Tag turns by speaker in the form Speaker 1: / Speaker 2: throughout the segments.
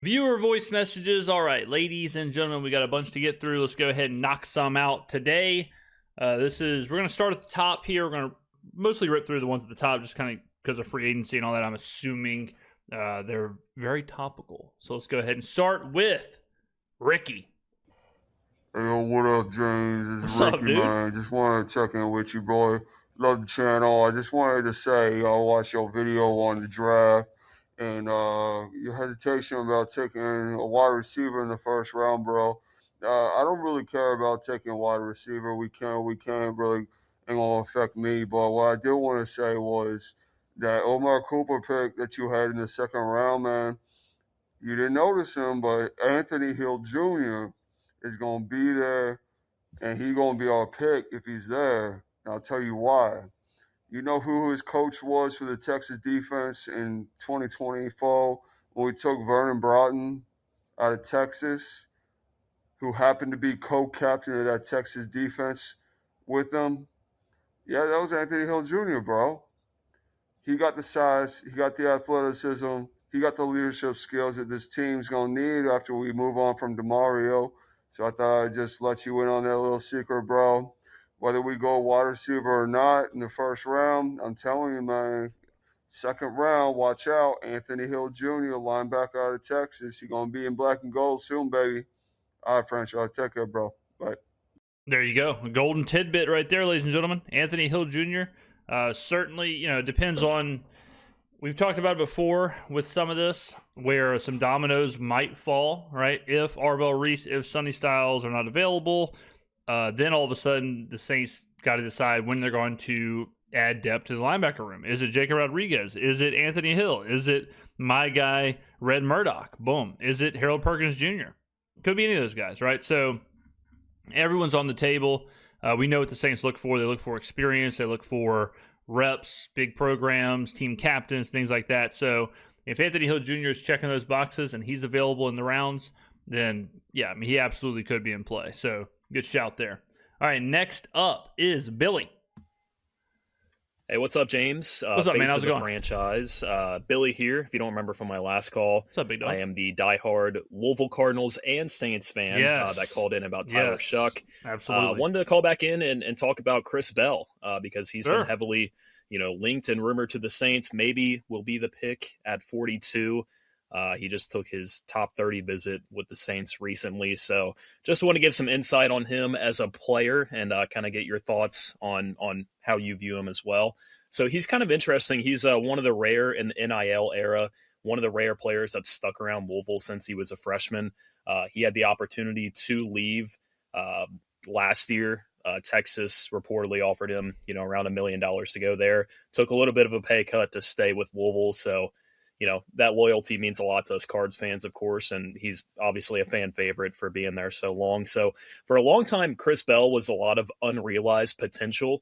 Speaker 1: Viewer voice messages. All right, ladies and gentlemen, we got a bunch to get through. Let's go ahead and knock some out today. We're going to start at the top here. We're going to mostly rip through the ones at the top just kind of because of free agency and all that. I'm assuming they're very topical. So let's go ahead and start with Ricky.
Speaker 2: Hey, yo, what up, James? It's
Speaker 1: What's
Speaker 2: Ricky,
Speaker 1: up, dude?
Speaker 2: man. Just wanted to check in with you, boy. Love the channel. I just wanted to say I watched your video on the draft and your hesitation about taking a wide receiver in the first round, bro. I don't really care about taking a wide receiver. We can't really ain't gonna affect me. But what I did want to say was that Omar Cooper pick that you had in the second round, man. You didn't notice him, but Anthony Hill Jr. is gonna be there and he's going to be our pick if he's there. And I'll tell you why. You know who his coach was for the Texas defense in 2024 when we took Vernon Broughton out of Texas, who happened to be co-captain of that Texas defense with them? Yeah, that was Anthony Hill Jr., bro. He got the size, he got the athleticism, he got the leadership skills that this team's going to need after we move on from DeMario. So I thought I'd just let you in on that little secret, bro. Whether we go wide receiver or not in the first round, I'm telling you, man, second round, watch out. Anthony Hill Jr., linebacker out of Texas. He's going to be in black and gold soon, baby. All right, franchise. Take care, bro. Bye.
Speaker 1: There you go. A golden tidbit right there, ladies and gentlemen. Anthony Hill Jr. Certainly, it depends on. We've talked about it before with some of this, where some dominoes might fall, right? If Arvell Reese, if Sonny Styles are not available, then all of a sudden the Saints got to decide when they're going to add depth to the linebacker room. Is it Jacob Rodriguez? Is it Anthony Hill? Is it my guy, Red Murdoch? Boom. Is it Harold Perkins Jr.? Could be any of those guys, right? So everyone's on the table. We know what the Saints look for. They look for experience. They look for reps, big programs, team captains, things like that. So if Anthony Hill Jr. is checking those boxes and he's available in the rounds, then yeah, he absolutely could be in play. So good shout there. All right, next up is Billy.
Speaker 3: Hey, what's up, James?
Speaker 1: What's up, man? How's it going?
Speaker 3: Franchise. Billy here. If you don't remember from my last call,
Speaker 1: What's up, big dog?
Speaker 3: I am the diehard Louisville Cardinals and Saints fan that called in about Tyler Shough.
Speaker 1: Absolutely.
Speaker 3: Wanted to call back in and talk about Chris Bell because he's been heavily, linked and rumored to the Saints. Maybe will be the pick at 42. He just took his top 30 visit with the Saints recently. So just want to give some insight on him as a player and kind of get your thoughts on how you view him as well. So he's kind of interesting. He's one of the rare in the NIL era, one of the rare players that's stuck around Louisville since he was a freshman. He had the opportunity to leave last year. Texas reportedly offered him, around $1 million to go there. Took a little bit of a pay cut to stay with Louisville. So that loyalty means a lot to us Cards fans, of course, and he's obviously a fan favorite for being there so long. So for a long time, Chris Bell was a lot of unrealized potential.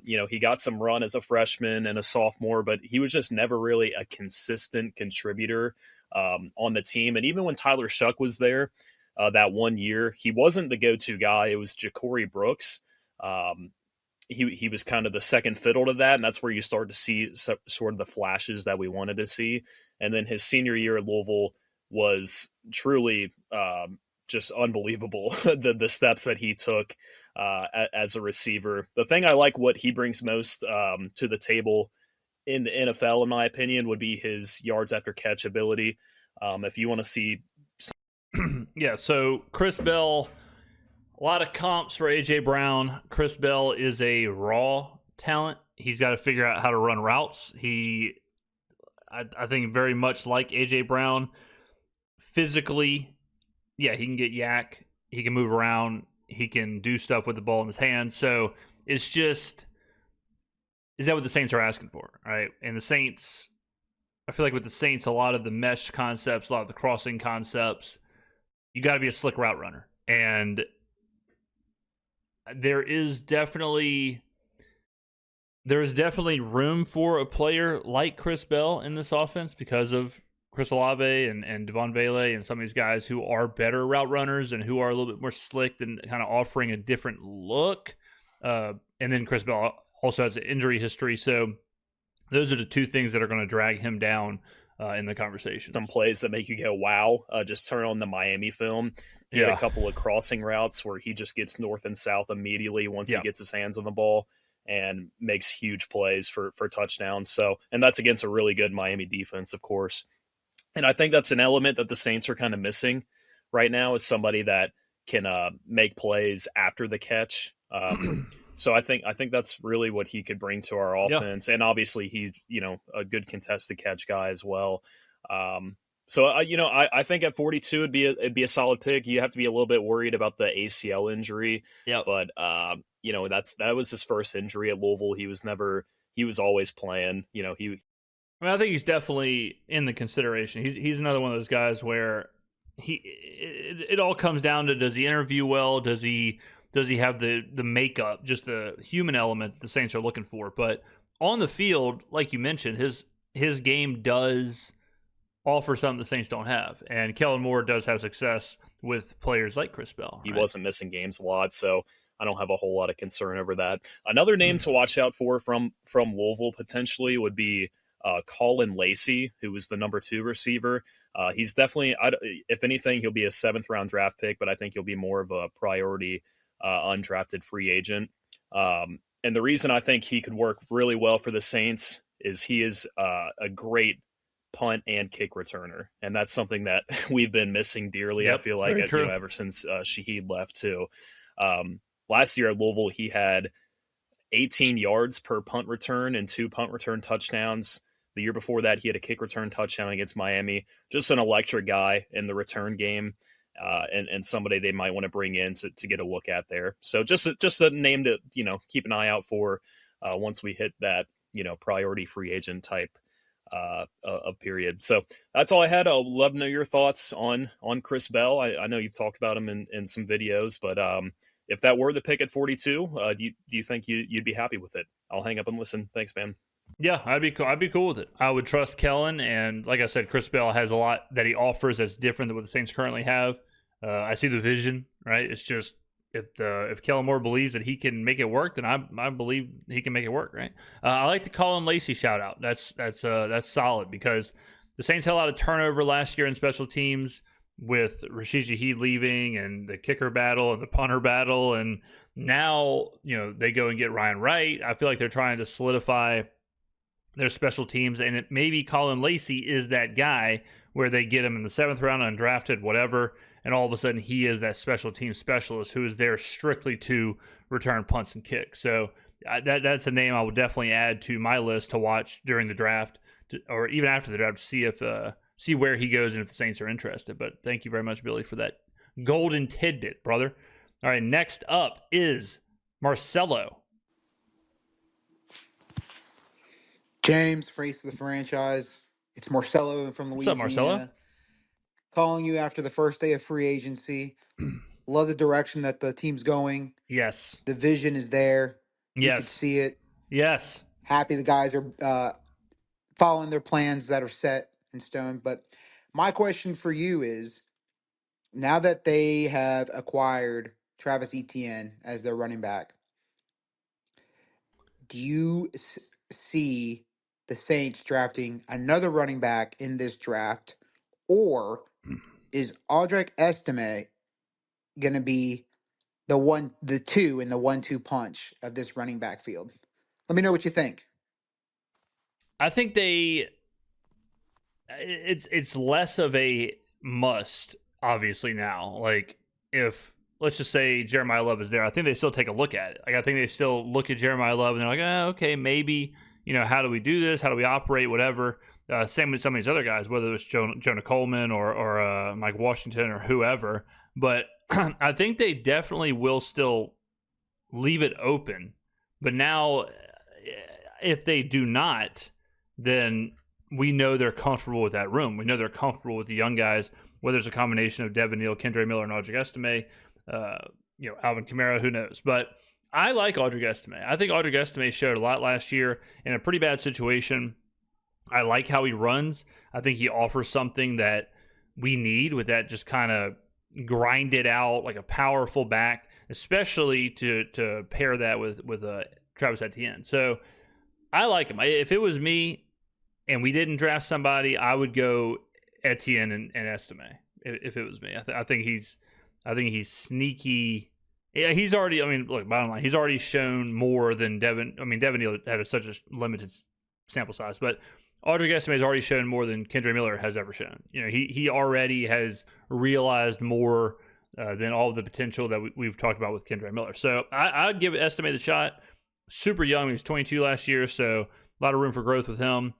Speaker 3: He got some run as a freshman and a sophomore, but he was just never really a consistent contributor on the team. And even when Tyler Shough was there that 1 year, he wasn't the go-to guy. It was Ja'Cory Brooks. He was kind of the second fiddle to that, and that's where you start to see sort of the flashes that we wanted to see. And then his senior year at Louisville was truly just unbelievable, the steps that he took as a receiver. The thing I like what he brings most to the table in the NFL, in my opinion, would be his yards after catch ability. If you want to see...
Speaker 1: Yeah, so Chris Bell... A lot of comps for A.J. Brown. Chris Bell is a raw talent. He's got to figure out how to run routes. I think very much like A.J. Brown. Physically, yeah, he can get yak. He can move around. He can do stuff with the ball in his hands. So it's just, is that what the Saints are asking for, right? And the Saints, I feel like with the Saints, a lot of the mesh concepts, a lot of the crossing concepts, you got to be a slick route runner. And there is definitely room for a player like Chris Bell in this offense because of Chris Olave and Devon Vele and some of these guys who are better route runners and who are a little bit more slick and kind of offering a different look. And then Chris Bell also has an injury history. So those are the two things that are going to drag him down in the conversation.
Speaker 3: Some plays that make you go, wow. Just turn on the Miami film. He had a couple of crossing routes where he just gets north and south immediately once he gets his hands on the ball and makes huge plays for touchdowns. So, and that's against a really good Miami defense, of course. And I think that's an element that the Saints are kind of missing right now, is somebody that can make plays after the catch. So I think that's really what he could bring to our offense. And obviously he's, a good contested catch guy as well. So I think at 42 it'd be a solid pick. You have to be a little bit worried about the ACL injury.
Speaker 1: Yeah.
Speaker 3: But that was his first injury at Louisville. He was always playing.
Speaker 1: I think he's definitely in the consideration. He's another one of those guys where it all comes down to, does he interview well? Does he have the makeup, just the human element that the Saints are looking for? But on the field, like you mentioned, his game does offer something the Saints don't have. And Kellen Moore does have success with players like Chris Bell.
Speaker 3: He wasn't missing games a lot, so I don't have a whole lot of concern over that. Another name to watch out for from Louisville potentially would be Colin Lacey, who was the number 2 receiver. He's definitely, if anything, he'll be a 7th-round draft pick, but I think he'll be more of a priority undrafted free agent. And the reason I think he could work really well for the Saints is he is a great punt and kick returner, and that's something that we've been missing dearly. I feel like ever since Shaheed left too. Last year at Louisville, he had 18 yards per punt return and 2 punt return touchdowns. The year before that, he had a kick return touchdown against Miami. Just an electric guy in the return game, and somebody they might want to bring in to get a look at there. So just a name to keep an eye out for once we hit that priority free agent type of period. So that's all I had. I'd love to know your thoughts on Chris Bell. I know you've talked about him in some videos, but if that were the pick at 42, do you think you'd be happy with it? I'll hang up and listen. Thanks, man.
Speaker 1: Yeah, I'd be cool with it. I would trust Kellen, and like I said, Chris Bell has a lot that he offers that's different than what the Saints currently have. I see the vision, right? It's just if Kellen Moore believes that he can make it work, then I believe he can make it work, right? I like the Colin Lacey shout out. That's solid, because the Saints had a lot of turnover last year in special teams with Rashid Shaheed leaving and the kicker battle and the punter battle, and now they go and get Ryan Wright. I feel like they're trying to solidify their special teams, and maybe Colin Lacey is that guy where they get him in the 7th round, undrafted, whatever, and all of a sudden he is that special team specialist who is there strictly to return punts and kicks. So that's a name I would definitely add to my list to watch during the draft, or even after the draft, to see where he goes and if the Saints are interested. But thank you very much, Billy, for that golden tidbit, brother. All right, next up is Marcelo.
Speaker 4: James, face of the franchise. It's Marcelo from Louisiana.
Speaker 1: What's up, Marcelo?
Speaker 4: Calling you after the first day of free agency. Love the direction that the team's going.
Speaker 1: Yes.
Speaker 4: The vision is there. You can
Speaker 1: Yes.
Speaker 4: see it.
Speaker 1: Yes.
Speaker 4: Happy the guys are following their plans that are set in stone. But my question for you is, now that they have acquired Travis Etienne as their running back, do you see the Saints drafting another running back in this draft, or is Audric Estime going to be the 2 in the 1-2 punch of this running back field? Let me know what you think.
Speaker 1: I think it's less of a must, obviously, now. Like, if, let's just say Jeremiah Love is there, I think they still take a look at it. Like, I think they still look at Jeremiah Love and they're like, okay, maybe, how do we do this? How do we operate? Whatever. Same with some of these other guys, whether it's Jonah Coleman or Mike Washington or whoever. But I think they definitely will still leave it open. But now, if they do not, then we know they're comfortable with that room. We know they're comfortable with the young guys, whether it's a combination of Devin Neal, Kendre Miller, and Audric Estime, Alvin Kamara, who knows. But I like Audric Estime. I think Audric Estime showed a lot last year in a pretty bad situation. I like how he runs. I think he offers something that we need with that just kind of grinded out, like a powerful back, especially to pair that with Travis Etienne. So I like him. If it was me, and we didn't draft somebody, I would go Etienne and Estime if it was me. I think he's sneaky. Yeah, he's already. I mean, look, bottom line, he's already shown more than Devin. I mean, Devin Neal had such a limited sample size, but Audric Estime has already shown more than Kendre Miller has ever shown. You know, he already has realized more than all of the potential that we've talked about with Kendre Miller. So I'd give Estime the shot. Super young. He was 22 last year, so a lot of room for growth with him.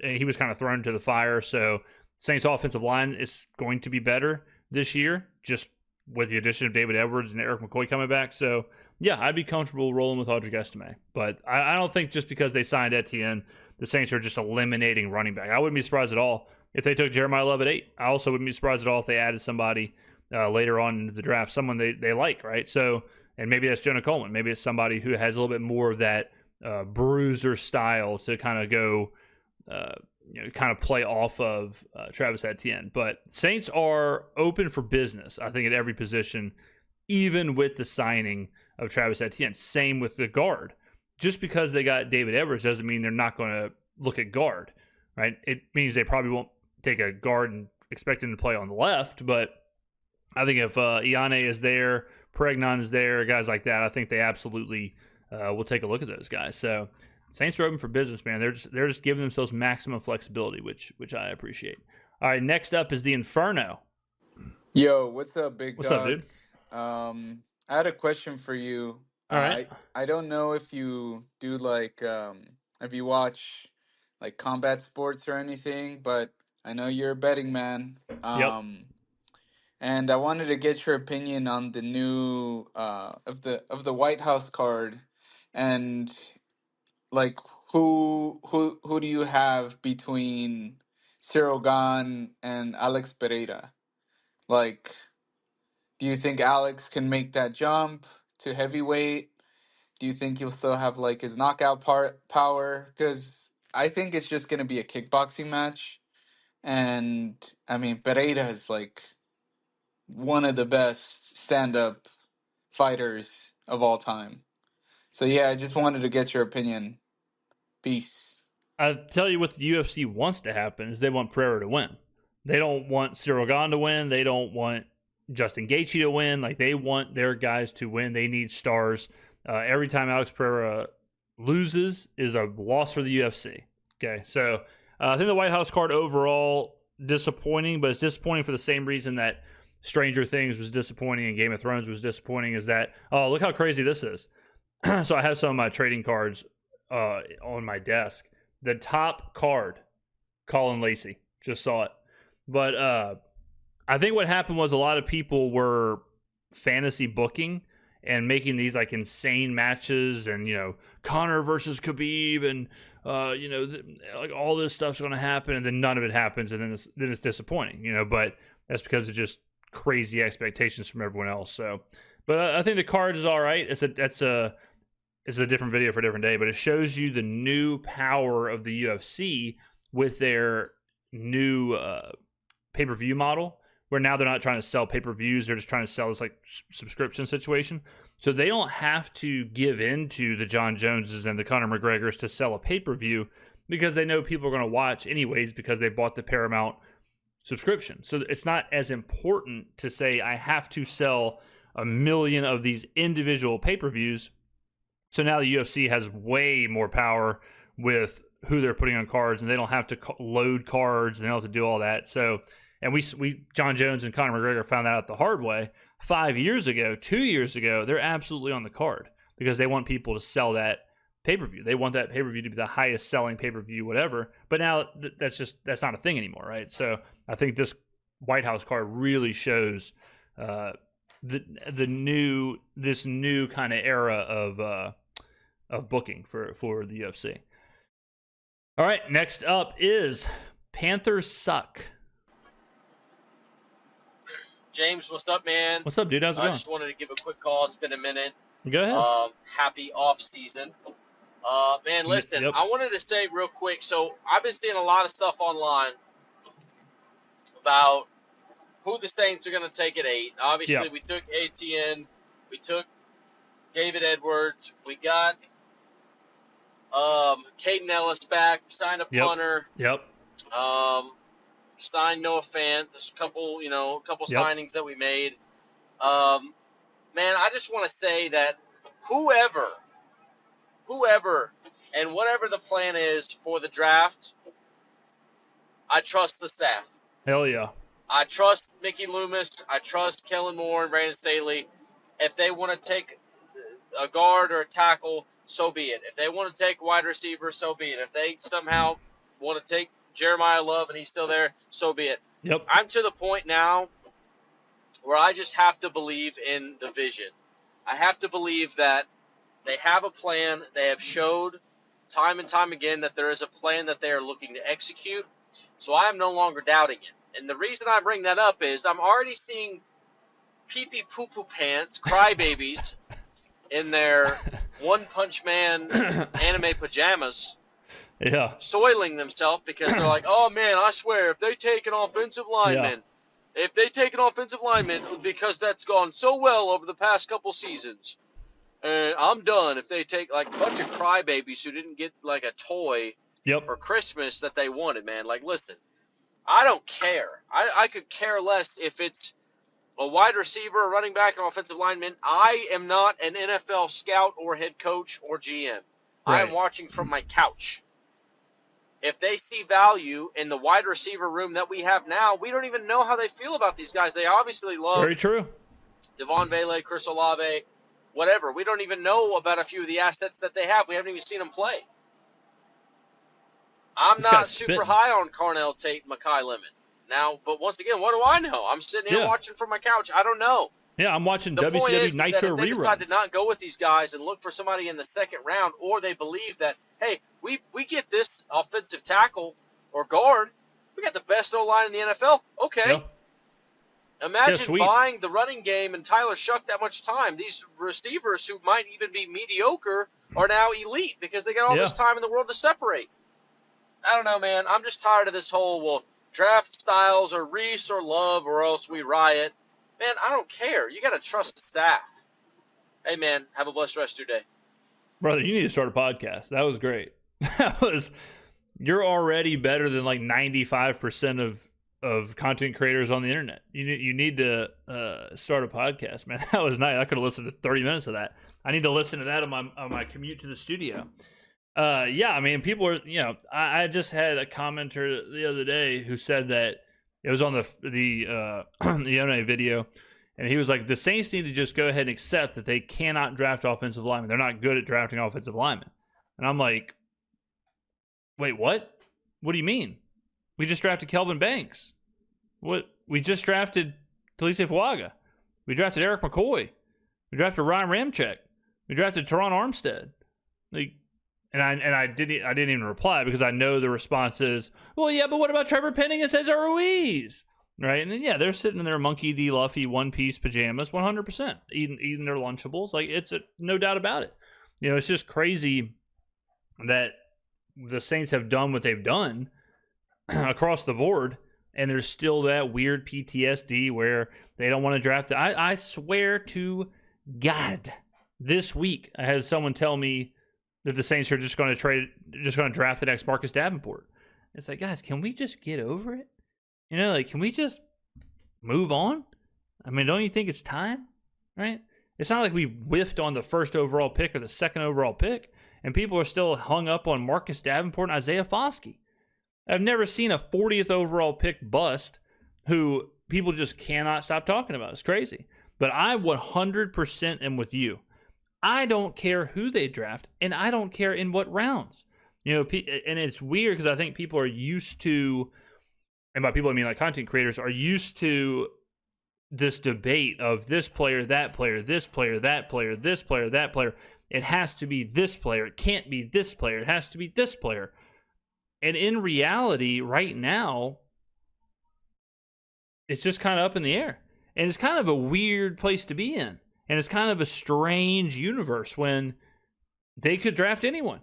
Speaker 1: He was kind of thrown into the fire. So Saints offensive line is going to be better this year, just with the addition of David Edwards and Eric McCoy coming back. So, yeah, I'd be comfortable rolling with Audric Estime. But I don't think just because they signed Etienne, the Saints are just eliminating running back. I wouldn't be surprised at all if they took Jeremiah Love at 8. I also wouldn't be surprised at all if they added somebody later on into the draft, someone they like, right? So, and maybe that's Jonah Coleman. Maybe it's somebody who has a little bit more of that bruiser style to kind of go, kind of play off of Travis Etienne. But Saints are open for business, I think, at every position, even with the signing of Travis Etienne. Same with the guard. Just because they got David Edwards doesn't mean they're not going to look at guard, right? It means they probably won't take a guard and expect him to play on the left. But I think if Iane is there, Pregnon is there, guys like that, I think they absolutely will take a look at those guys. So Saints are open for business, man. They're just giving themselves maximum flexibility, which I appreciate. All right, next up is the Inferno.
Speaker 5: Yo, what's up, big
Speaker 1: What's
Speaker 5: dog?
Speaker 1: up, dude?
Speaker 5: I had a question for you.
Speaker 1: All right.
Speaker 5: I don't know if you do if you watch like combat sports or anything, but I know you're a betting man.
Speaker 1: Yep.
Speaker 5: And I wanted to get your opinion on the new of the White House card, and like who do you have between Cyril Gahn and Alex Pereira? Like, do you think Alex can make that jump to heavyweight? Do you think he'll still have like his knockout power? Because I think it's just gonna be a kickboxing match, and I mean Pereira is like one of the best stand-up fighters of all time. So yeah, I just wanted to get your opinion. Peace.
Speaker 1: I'll tell you what the UFC wants to happen is they want Pereira to win. They don't want Cyril Gahn to win. They don't want Justin Gaethje to win. Like, they want their guys to win. They need stars. Every time Alex Pereira loses is a loss for the UFC. Okay, so I think the White House card overall disappointing, but it's disappointing for the same reason that Stranger Things was disappointing and Game of Thrones was disappointing, is that, oh, look how crazy this is. So I have some of my trading cards on my desk. The top card, Colin Lacey. Just saw it. But I think what happened was a lot of people were fantasy booking and making these like insane matches, and Conor versus Khabib, and like all this stuff's going to happen, and then none of it happens, and then it's disappointing. But that's because of just crazy expectations from everyone else. So, but I think the card is all right. It's a different video for a different day, but it shows you the new power of the UFC with their new pay-per-view model, where now they're not trying to sell pay-per-views, they're just trying to sell this like subscription situation. So they don't have to give in to the John Joneses and the Conor McGregors to sell a pay-per-view, because they know people are going to watch anyways because they bought the Paramount subscription. So it's not as important to say I have to sell 1 million of these individual pay-per-views. So now the UFC has way more power with who they're putting on cards, and they don't have to load cards, and they don't have to do all that. So, and we John Jones and Conor McGregor found that out the hard way 2 years ago. They're absolutely on the card because they want people to sell that pay-per-view. They want that pay-per-view to be the highest selling pay-per-view, whatever. But now that's not a thing anymore, right? So I think this White House card really shows this new kind of era of booking for the UFC. All right, next up is Panthers Suck.
Speaker 6: James, what's up, man?
Speaker 1: What's up, dude? How's it going?
Speaker 6: I just wanted to give a quick call. It's been a minute.
Speaker 1: Go ahead.
Speaker 6: Happy off season. Man, listen,
Speaker 1: Yep.
Speaker 6: I wanted to say real quick. So I've been seeing a lot of stuff online about who the Saints are going to take at 8. Obviously, we took ATN. We took David Edwards. We got Caden Ellis back, signed a punter.
Speaker 1: Yep.
Speaker 6: Signed Noah Fant. There's a couple
Speaker 1: Yep.
Speaker 6: signings that we made. Man, I just want to say that whoever, and whatever the plan is for the draft, I trust the staff.
Speaker 1: Hell yeah.
Speaker 6: I trust Mickey Loomis. I trust Kellen Moore and Brandon Staley. If they want to take a guard or a tackle, so be it. If they want to take a wide receiver, so be it. If they somehow want to take Jeremiah Love and he's still there, so be it.
Speaker 1: Yep.
Speaker 6: I'm to the point now where I just have to believe in the vision. I have to believe that they have a plan. They have showed time and time again that there is a plan that they are looking to execute. So I am no longer doubting it. And the reason I bring that up is I'm already seeing pee-pee poo-poo pants, crybabies, in their One Punch Man anime pajamas, soiling themselves because they're like, oh man, I swear, if they take an offensive lineman, because that's gone so well over the past couple seasons, and I'm done if they take like a bunch of crybabies who didn't get like a toy for Christmas that they wanted, man. Like, listen, I don't care. I could care less if it's a wide receiver, a running back, an offensive lineman. I am not an NFL scout or head coach or GM.
Speaker 1: Right.
Speaker 6: I am watching from my couch. If they see value in the wide receiver room that we have now, we don't even know how they feel about these guys. They obviously love
Speaker 1: Very true.
Speaker 6: Devon Vele, Chris Olave, whatever. We don't even know about a few of the assets that they have. We haven't even seen them play. I'm not super high on Carnell Tate and Mekhi Lemon. Now, but once again, what do I know? I'm sitting here watching from my couch. I don't know.
Speaker 1: Yeah, I'm watching
Speaker 6: the
Speaker 1: WCW
Speaker 6: point is
Speaker 1: Nitro
Speaker 6: that if they
Speaker 1: reruns.
Speaker 6: decide to not go with these guys and look for somebody in the second round, or they believe that, hey, we get this offensive tackle or guard, we got the best O-line in the NFL. Okay.
Speaker 1: Yeah.
Speaker 6: Imagine buying the running game and Tyler Shough that much time. These receivers who might even be mediocre are now elite because they got all this time in the world to separate. I don't know, man. I'm just tired of this whole, draft styles or Reese or Love or else we riot. Man, I don't care. You got to trust the staff. Hey, man, have a blessed rest of your day.
Speaker 1: Brother, you need to start a podcast. That was great. You're already better than like 95% of content creators on the internet. You need to start a podcast, man. That was nice. I could have listened to 30 minutes of that. I need to listen to that on my commute to the studio. I mean, people are, I just had a commenter the other day who said that it was on the Yone video, and he was like, the Saints need to just go ahead and accept that they cannot draft offensive linemen. They're not good at drafting offensive linemen. And I'm like, wait, what? What do you mean? We just drafted Kelvin Banks. What? We just drafted Talise Fuaga. We drafted Eric McCoy. We drafted Ryan Ramczyk. We drafted Teron Armstead. Like, and I didn't even reply because I know the response is, well, yeah, but what about Trevor Penning and Cesar Ruiz? Right? And then, they're sitting in their Monkey D. Luffy one-piece pajamas 100%, eating their Lunchables. Like, it's no doubt about it. It's just crazy that the Saints have done what they've done across the board, and there's still that weird PTSD where they don't want to draft. I swear to God, this week I had someone tell me that the Saints are just going to draft the next Marcus Davenport. It's like, guys, can we just get over it? Can we just move on? I mean, don't you think it's time? Right? It's not like we whiffed on the first overall pick or the second overall pick, and people are still hung up on Marcus Davenport and Isaiah Foskey. I've never seen a 40th overall pick bust who people just cannot stop talking about. It's crazy. But I 100% am with you. I don't care who they draft, and I don't care in what rounds. And it's weird because I think people are used to, and by people I mean like content creators, are used to this debate of this player, that player, this player, that player, this player, that player. It has to be this player. It can't be this player. It has to be this player. And in reality, right now, it's just kind of up in the air. And it's kind of a weird place to be in. And it's kind of a strange universe when they could draft anyone.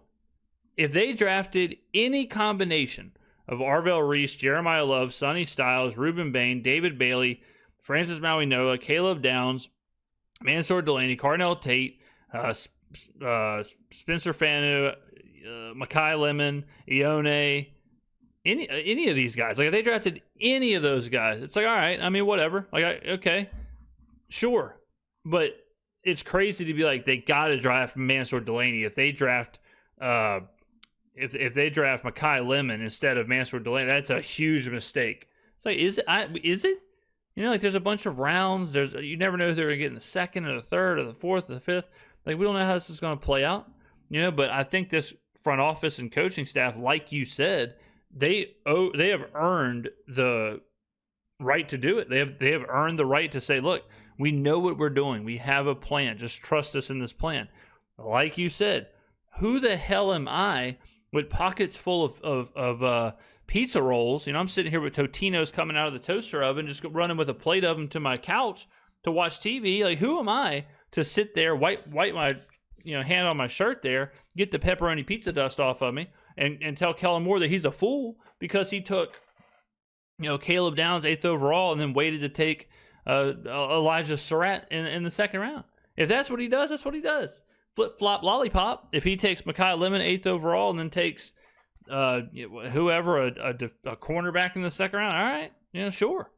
Speaker 1: If they drafted any combination of Arvell Reese, Jeremiah Love, Sonny Styles, Reuben Bain, David Bailey, Francis Maui-Noah, Caleb Downs, Mansour Delaney, Carnell Tate, Spencer Fanu, Mekhi Lemon, Ione, any of these guys. Like, if they drafted any of those guys, it's like, all right, I mean, whatever. Like, okay, sure. But it's crazy to be like, they got to draft Mansour Delaney. If they draft if they draft Mekhi Lemon instead of Mansour Delaney, that's a huge mistake. It's like, is it? You know, like, there's a bunch of rounds. You never know who they're going to get in the second or the third or the fourth or the fifth. Like, we don't know how this is going to play out. You know, but I think this front office and coaching staff, like you said, they have earned the right to do it. They have earned the right to say, look, we know what we're doing. We have a plan. Just trust us in this plan. Like you said, who the hell am I with pockets full of pizza rolls? You know, I'm sitting here with Totino's coming out of the toaster oven, just running with a plate of them to my couch to watch TV. Like, who am I to sit there, wipe my hand on my shirt there, get the pepperoni pizza dust off of me, and tell Kellen Moore that he's a fool because he took, Caleb Downs 8th overall and then waited to take Elijah Surratt in the second round. If that's what he does, that's what he does. Flip-flop lollipop. If he takes Mekhi Lemon 8th overall and then takes whoever, a cornerback in the second round, all right, sure.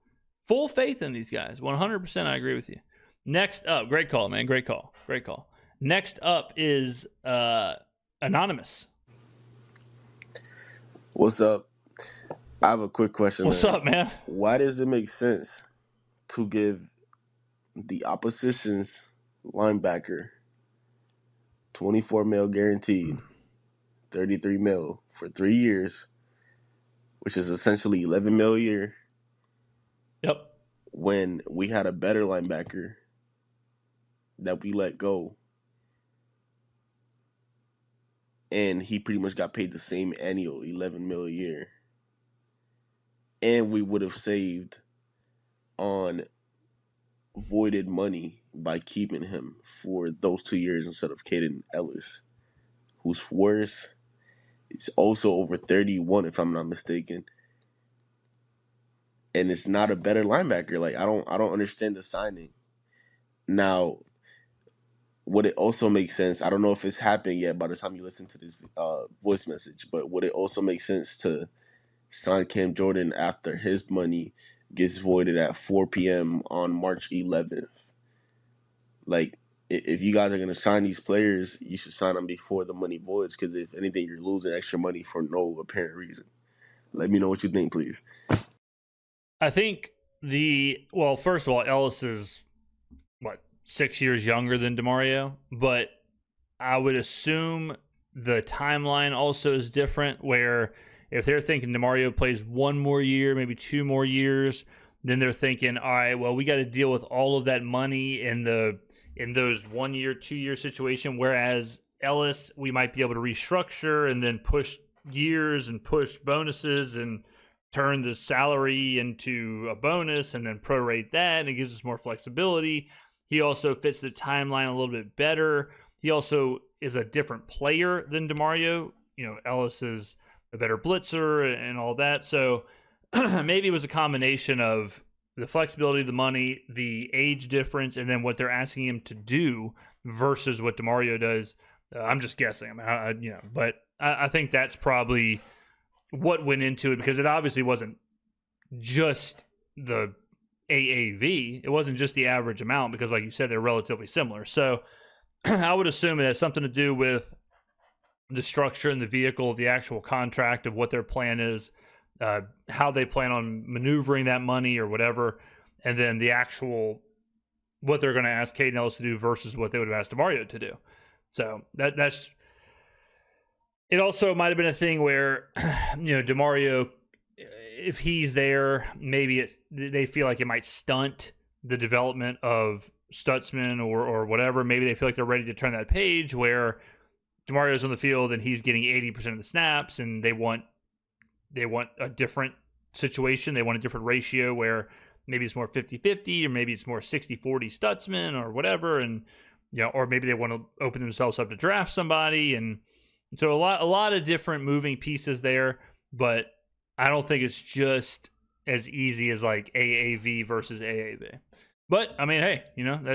Speaker 1: Full faith in these guys. 100% I agree with you. Next up, great call, man. Great call. Next up is Anonymous.
Speaker 7: What's up? I have a quick question.
Speaker 1: What's up, man?
Speaker 7: Why does it make sense to give the opposition's linebacker $24 million guaranteed, $33 million for 3 years, which is essentially $11 million a year?
Speaker 1: Yep.
Speaker 7: When we had a better linebacker that we let go, and he pretty much got paid the same annual $11 million a year, and we would have saved on voided money by keeping him for those 2 years instead of Caden Ellis, who's worse. It's also over 31, if I'm not mistaken, and it's not a better linebacker. Like, I don't understand the signing. Now, would it also make sense? I don't know if it's happened yet by the time you listen to this voice message, but would it also make sense to sign Cam Jordan after his money gets voided at 4 p.m. on March 11th? Like, if you guys are going to sign these players, you should sign them before the money voids, because if anything, you're losing extra money for no apparent reason. Let me know what you think, please.
Speaker 1: I think first of all, Ellis is, 6 years younger than DeMario, but I would assume the timeline also is different, where if they're thinking DeMario plays 1 more year, maybe 2 more years, then they're thinking, all right, well, we got to deal with all of that money in those 1 year, 2 year situation. Whereas Ellis, we might be able to restructure and then push years and push bonuses and turn the salary into a bonus and then prorate that, and it gives us more flexibility. He also fits the timeline a little bit better. He also is a different player than DeMario. Ellis is a better blitzer and all that. So maybe it was a combination of the flexibility, the money, the age difference, and then what they're asking him to do versus what DeMario does. I'm just guessing. But I think that's probably what went into it, because it obviously wasn't just the AAV. It wasn't just the average amount, because like you said, they're relatively similar. So I would assume it has something to do with the structure and the vehicle of the actual contract, of what their plan is, how they plan on maneuvering that money or whatever, and then the actual what they're going to ask Caden Ellis to do versus what they would have asked DeMario to do. So that's it. Also might have been a thing where DeMario, if he's there, maybe they feel like it might stunt the development of Stutzman or whatever. Maybe they feel like they're ready to turn that page where DeMario's on the field and he's getting 80% of the snaps, and they want a different situation. They want a different ratio where maybe it's more 50-50, or maybe it's more 60-40 Stutzman or whatever, and or maybe they want to open themselves up to draft somebody, and so a lot of different moving pieces there. But I don't think it's just as easy as like AAV versus AAV. But I mean, hey,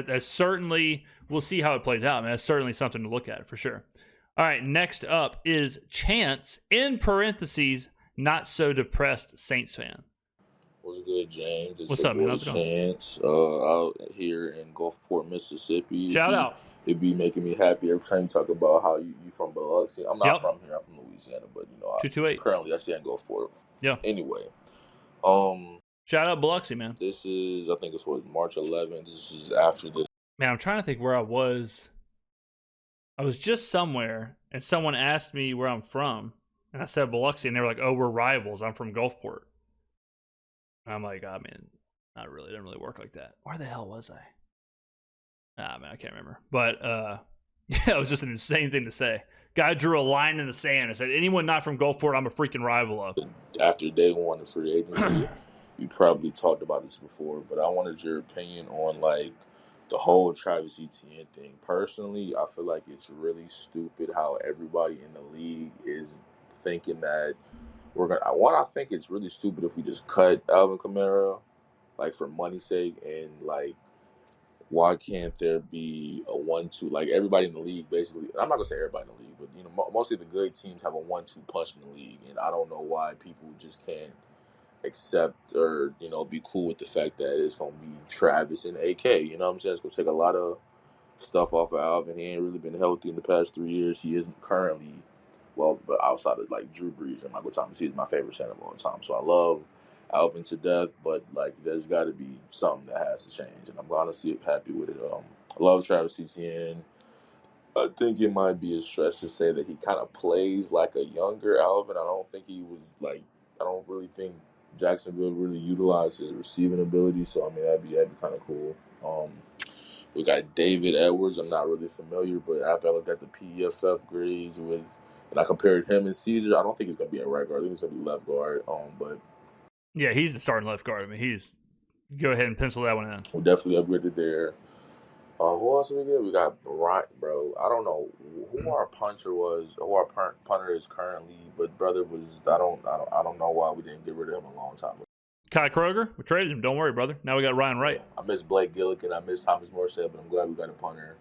Speaker 1: that's certainly, we'll see how it plays out. I mean, that's certainly something to look at for sure. All right, next up is Chance, in parentheses, not so depressed Saints fan.
Speaker 8: What's good, James? It's
Speaker 1: What's
Speaker 8: your
Speaker 1: up, man?
Speaker 8: boy
Speaker 1: How's it going?
Speaker 8: Chance out here in Gulfport, Mississippi.
Speaker 1: Shout out.
Speaker 8: It'd be making me happy every time you talk about how you from Biloxi. I'm not
Speaker 1: Yep.
Speaker 8: from here. I'm from Louisiana, but
Speaker 1: 228.
Speaker 8: Currently I stay in Gulfport.
Speaker 1: Yeah.
Speaker 8: Anyway,
Speaker 1: shout out Biloxi, man.
Speaker 8: this is, I think it's March 11th. This is after the.
Speaker 1: Man, I'm trying to think where I was. I was just somewhere, and someone asked me where I'm from, and I said Biloxi, and they were like, "Oh, we're rivals. I'm from Gulfport." And I'm like, "Oh man, not really. It didn't really work like that." Where the hell was I? Man, I can't remember. But yeah, it was just an insane thing to say. Guy drew a line in the sand and said, "Anyone not from Gulfport, I'm a freaking rival of."
Speaker 8: After day one of free agency, you probably talked about this before, but I wanted your opinion on like the whole Travis Etienne thing. Personally, I feel like it's really stupid how everybody in the league is thinking that we're gonna. One, I think it's really stupid if we just cut Alvin Kamara, like for money's sake, and like why can't there be a 1-2? Like everybody in the league, basically. I'm not gonna say everybody in the league, but mostly the good teams have a 1-2 punch in the league, and I don't know why people just can't accept or be cool with the fact that it's gonna be Travis and AK. You know what I'm saying? It's gonna take a lot of stuff off of Alvin. He ain't really been healthy in the past 3 years. He isn't currently but outside of like Drew Brees and Michael Thomas, he's my favorite center of all time. So I love Alvin to death, but like there's got to be something that has to change, and I'm honestly happy with it. I love Travis Etienne. I think it might be a stretch to say that he kind of plays like a younger Alvin. I don't think he was like. I don't really think Jacksonville really utilized his receiving ability. So I mean that'd be kind of cool. We got David Edwards. I'm not really familiar, but after I looked at the PFF grades and I compared him and Caesar, I don't think he's gonna be a right guard. I think he's gonna be left guard. But
Speaker 1: yeah, he's the starting left guard. I mean, go ahead and pencil that one in.
Speaker 8: We definitely upgraded there. Who else did we get? We got Bryant, bro. I don't know who our punter is currently, but brother was. I don't know why we didn't get rid of him a long time ago.
Speaker 1: Kai Kroger, we traded him. Don't worry, brother. Now we got Ryan Wright.
Speaker 8: I miss Blake Gillikin. I miss Thomas Morstead, but I'm glad we got a punter.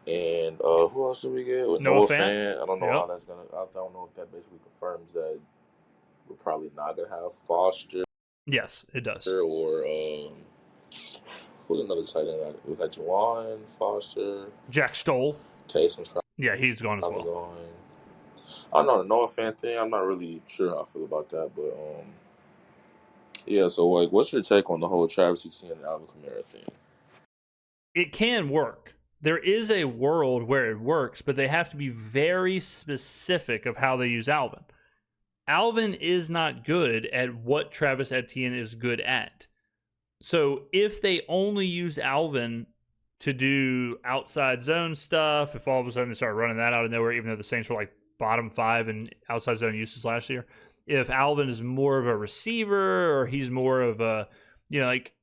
Speaker 8: And who else did we get? Noah Fant. I don't know how that's gonna. I don't know if that basically confirms that we're probably not gonna have Foster.
Speaker 1: Yes, it does.
Speaker 8: Or who's another tight end? We got Juwan Foster,
Speaker 1: Jack Stoll.
Speaker 8: Taysom's probably.
Speaker 1: Yeah, he's gone as well.
Speaker 8: I don't know the Noah Fant thing. I'm not really sure how I feel about that, but yeah. So like, what's your take on the whole Travis Etienne and Alvin Kamara thing?
Speaker 1: It can work. There is a world where it works, but they have to be very specific of how they use Alvin. Alvin is not good at what Travis Etienne is good at. So if they only use Alvin to do outside zone stuff, if all of a sudden they start running that out of nowhere, even though the Saints were like bottom 5 in outside zone uses last year, if Alvin is more of a receiver or he's more of a, like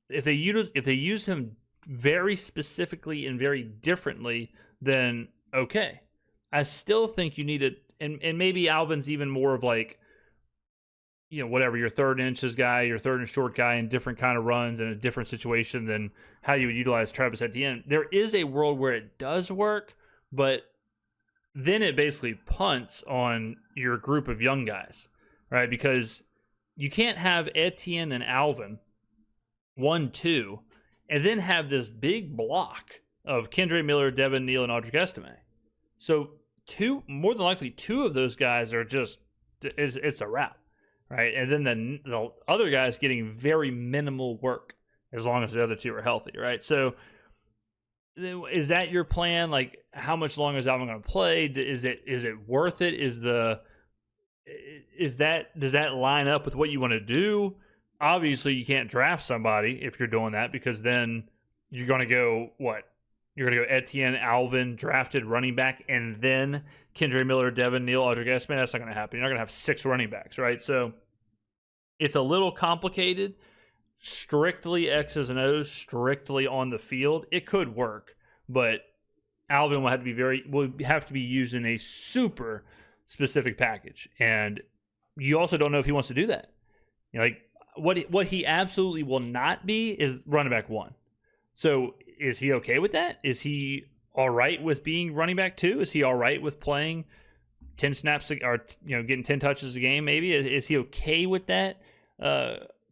Speaker 1: if they use him very specifically and very differently, then okay. I still think you need it, and maybe Alvin's even more of like, whatever, your third inches guy, your third and short guy in different kind of runs in a different situation than how you would utilize Travis at the end. There is a world where it does work, but then it basically punts on your group of young guys, right? Because you can't have Etienne and Alvin 1-2 and then have this big block of Kendre Miller, Devin Neal, and Audric Estime. So more than likely, 2 of those guys are just, it's a wrap, right? And then the other guys getting very minimal work as long as the other 2 are healthy, right? So is that your plan? Like, how much longer is Alvin going to play? Is it worth it? Does that line up with what you want to do? Obviously, you can't draft somebody if you're doing that, because then you're going to go, what? You're going to go Etienne, Alvin, drafted running back, and then Kendre Miller, Devin Neal, Audric Estime. That's not going to happen. You're not going to have 6 running backs, right? So it's a little complicated. Strictly X's and O's, strictly on the field, it could work, but Alvin will have to be used in a super specific package, and you also don't know if he wants to do that. Like what he absolutely will not be is running back 1. So is he okay with that? Is he all right with being running back 2? Is he all right with playing 10 snaps or getting 10 touches a game? Maybe is he okay with that?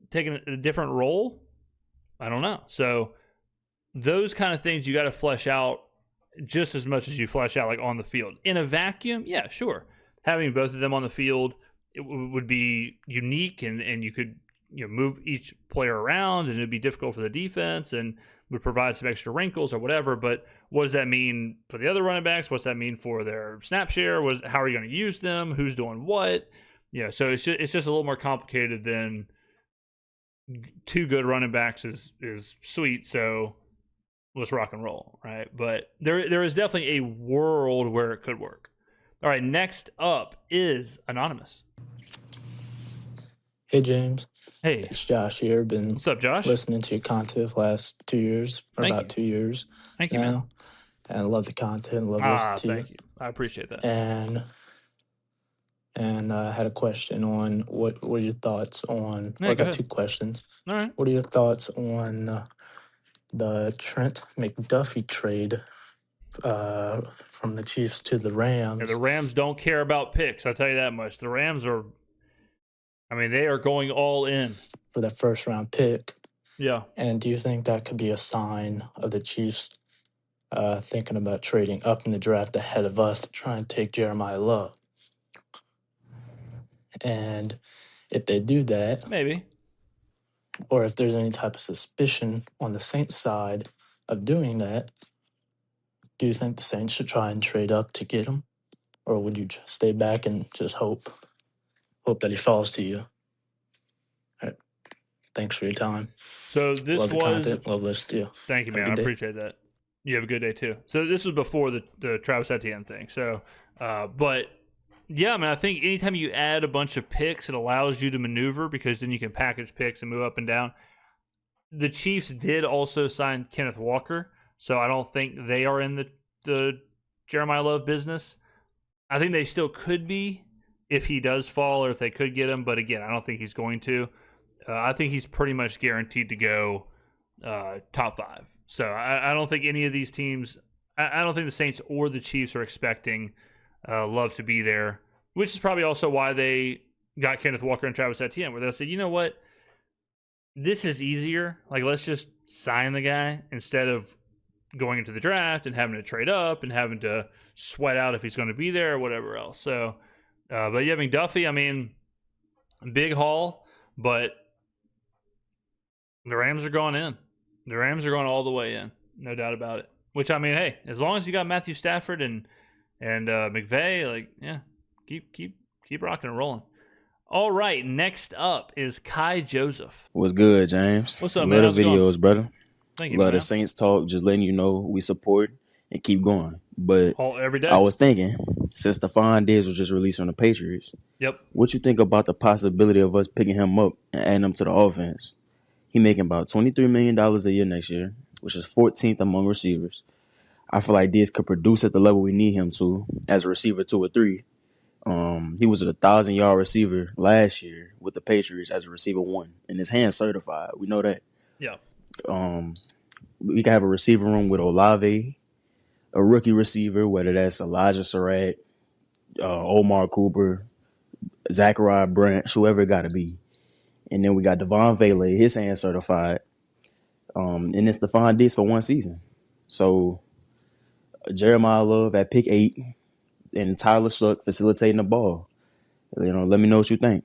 Speaker 1: Taking a different role? I don't know. So those kind of things you got to flesh out just as much as you flesh out like on the field. In a vacuum, yeah, sure. Having both of them on the field, it would be unique, and you could move each player around, and it'd be difficult for the defense and would provide some extra wrinkles or whatever. But what does that mean for the other running backs? What's that mean for their snap share? How are you going to use them? Who's doing what? So it's just a little more complicated than 2 good running backs is sweet. So let's rock and roll, right? But there is definitely a world where it could work. All right, next up is Anonymous.
Speaker 9: Hey, James.
Speaker 1: Hey.
Speaker 9: It's Josh here. Been
Speaker 1: What's up, Josh?
Speaker 9: listening to your content the last 2 years, or
Speaker 1: Thank
Speaker 9: about
Speaker 1: you.
Speaker 9: 2 years.
Speaker 1: Thank you, man.
Speaker 9: And I love the content. Love listening to
Speaker 1: Thank you. I appreciate that.
Speaker 9: And I had a question on what were your thoughts on.
Speaker 1: Yeah,
Speaker 9: I
Speaker 1: go
Speaker 9: got
Speaker 1: ahead.
Speaker 9: 2 questions.
Speaker 1: All right.
Speaker 9: What are your thoughts on the Trent McDuffie trade from the Chiefs to the Rams?
Speaker 1: Yeah, the Rams don't care about picks. I'll tell you that much. The Rams are, they are going all in
Speaker 9: for that first round pick.
Speaker 1: Yeah.
Speaker 9: And do you think that could be a sign of the Chiefs thinking about trading up in the draft ahead of us to try and take Jeremiah Love? And if they do that,
Speaker 1: maybe,
Speaker 9: or if there's any type of suspicion on the Saints side of doing that, do you think the Saints should try and trade up to get him? Or would you just stay back and just hope that he falls to you? All right. Thanks for your time.
Speaker 1: So this
Speaker 9: love the
Speaker 1: was
Speaker 9: content. Love listening to you.
Speaker 1: Thank you, man. I appreciate that. You have a good day too. So this was before the Travis Etienne thing. So, but yeah, I think anytime you add a bunch of picks, it allows you to maneuver because then you can package picks and move up and down. The Chiefs did also sign Kenneth Walker, so I don't think they are in the Jeremiah Love business. I think they still could be if he does fall or if they could get him, but again, I don't think he's going to. I think he's pretty much guaranteed to go top 5. So I don't think any of these teams, I don't think the Saints or the Chiefs are expecting Love to be there, which is probably also why they got Kenneth Walker and Travis Etienne, where they'll say, you know what, this is easier. Like, let's just sign the guy instead of going into the draft and having to trade up and having to sweat out if he's going to be there or whatever else. So, but yeah, McDuffie, big haul, but the Rams are going in. The Rams are going all the way in, no doubt about it. Which, hey, as long as you got Matthew Stafford and McVay, keep rocking and rolling. All right, next up is Kai Joseph.
Speaker 10: What's good, James?
Speaker 1: What's up, man?
Speaker 10: Love the videos, brother.
Speaker 1: Thank you,
Speaker 10: Love
Speaker 1: man.
Speaker 10: the Saints talk, just letting you know we support and keep going. But
Speaker 1: every day.
Speaker 10: I was thinking, since Stefon Diggs was just released on the Patriots,
Speaker 1: yep.
Speaker 10: What you think about the possibility of us picking him up and adding him to the offense? He making about $23 million a year next year, which is 14th among receivers. I feel like Diggs could produce at the level we need him to as a receiver 2 or 3. He was a 1,000-yard receiver last year with the Patriots as a receiver 1, and his hand's certified. We know that.
Speaker 1: Yeah.
Speaker 10: We can have a receiver room with Olave, a rookie receiver, whether that's Elijah Surratt, Omar Cooper, Zachariah Branch, whoever it got to be. And then we got Devon Vele, his hand certified. And it's Stefon Diggs for 1 season. So Jeremiah Love at pick 8 and Tyler Shough facilitating the ball. Let me know what you think.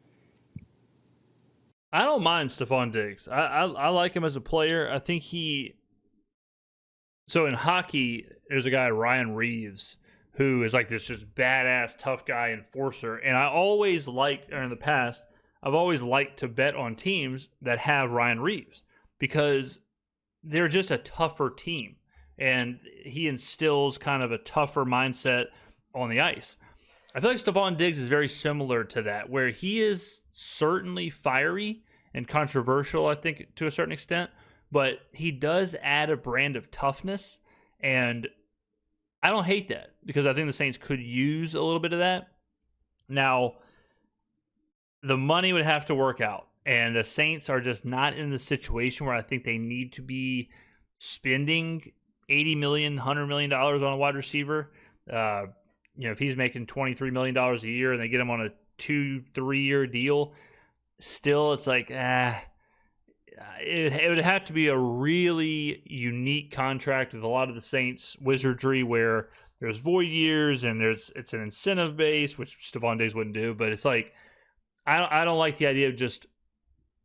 Speaker 1: I don't mind Stefon Diggs. I like him as a player. I think so in hockey, there's a guy, Ryan Reeves, who is like this just badass, tough guy, enforcer. And I always in the past, I've always liked to bet on teams that have Ryan Reeves because they're just a tougher team. And he instills kind of a tougher mindset on the ice. I feel like Stefon Diggs is very similar to that, where he is certainly fiery and controversial, I think, to a certain extent, but he does add a brand of toughness, and I don't hate that because I think the Saints could use a little bit of that. Now, the money would have to work out, and the Saints are just not in the situation where I think they need to be spending $80 million, $100 million on a wide receiver. If he's making $23 million a year and they get him on a 2-3 year deal, still it's like, it would have to be a really unique contract with a lot of the Saints wizardry where there's void years and it's an incentive base, which Stefon Diggs wouldn't do. But it's like, I don't like the idea of just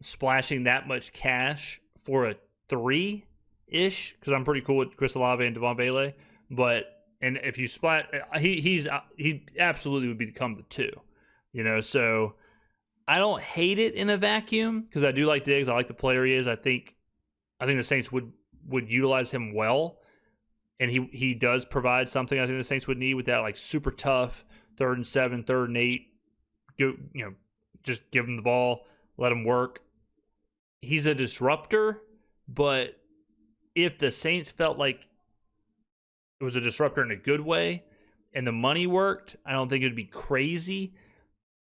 Speaker 1: splashing that much cash for a 3-ish, because I'm pretty cool with Chris Olave and Devon Bailey. And if you splash, he absolutely would become the 2, So I don't hate it in a vacuum because I do like Diggs. I like the player he is. I think the Saints would utilize him well, and he does provide something I think the Saints would need with that, like super tough 3rd and 7, 3rd and 8. Go, just give him the ball, let him work. He's a disruptor, but if the Saints felt like it was a disruptor in a good way and the money worked, I don't think it'd be crazy.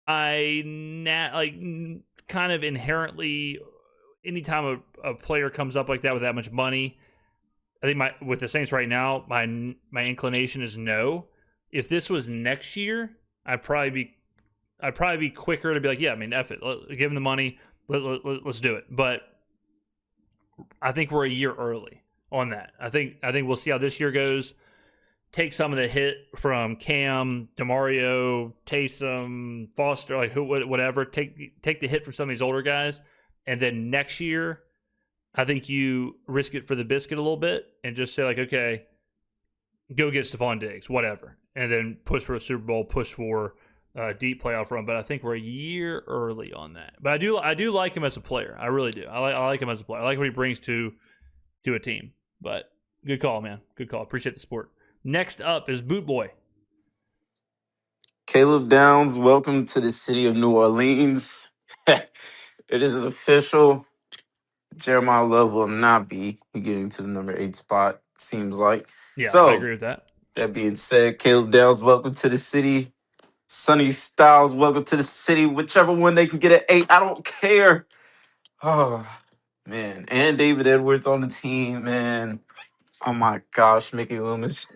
Speaker 1: Kind of inherently, anytime a player comes up like that with that much money, I think with the Saints right now, my inclination is no. If this was next year, I'd probably be quicker to be like, yeah, I mean, F it, give him the money, let's do it. But I think we're a year early on that. I think we'll see how this year goes. Take some of the hit from Cam, DeMario, Taysom, Foster, like whatever. Take the hit from some of these older guys, and then next year, I think you risk it for the biscuit a little bit and just say like, okay, go get Stefon Diggs, whatever, and then push for a Super Bowl, push for a deep playoff run. But I think we're a year early on that. But I do like him as a player. I really do. I like him as a player. I like what he brings to a team. But good call, man. Good call. Appreciate the support. Next up is Boot Boy.
Speaker 11: Caleb Downs, welcome to the city of New Orleans. It is official. Jeremiah Love will not be getting to the number 8 spot, seems like.
Speaker 1: Yeah,
Speaker 11: so,
Speaker 1: I agree with that.
Speaker 11: That being said, Caleb Downs, welcome to the city. Sonny Styles, welcome to the city. Whichever one they can get at 8, I don't care. Oh, man. And David Edwards on the team, man. Oh, my gosh, Mickey Loomis.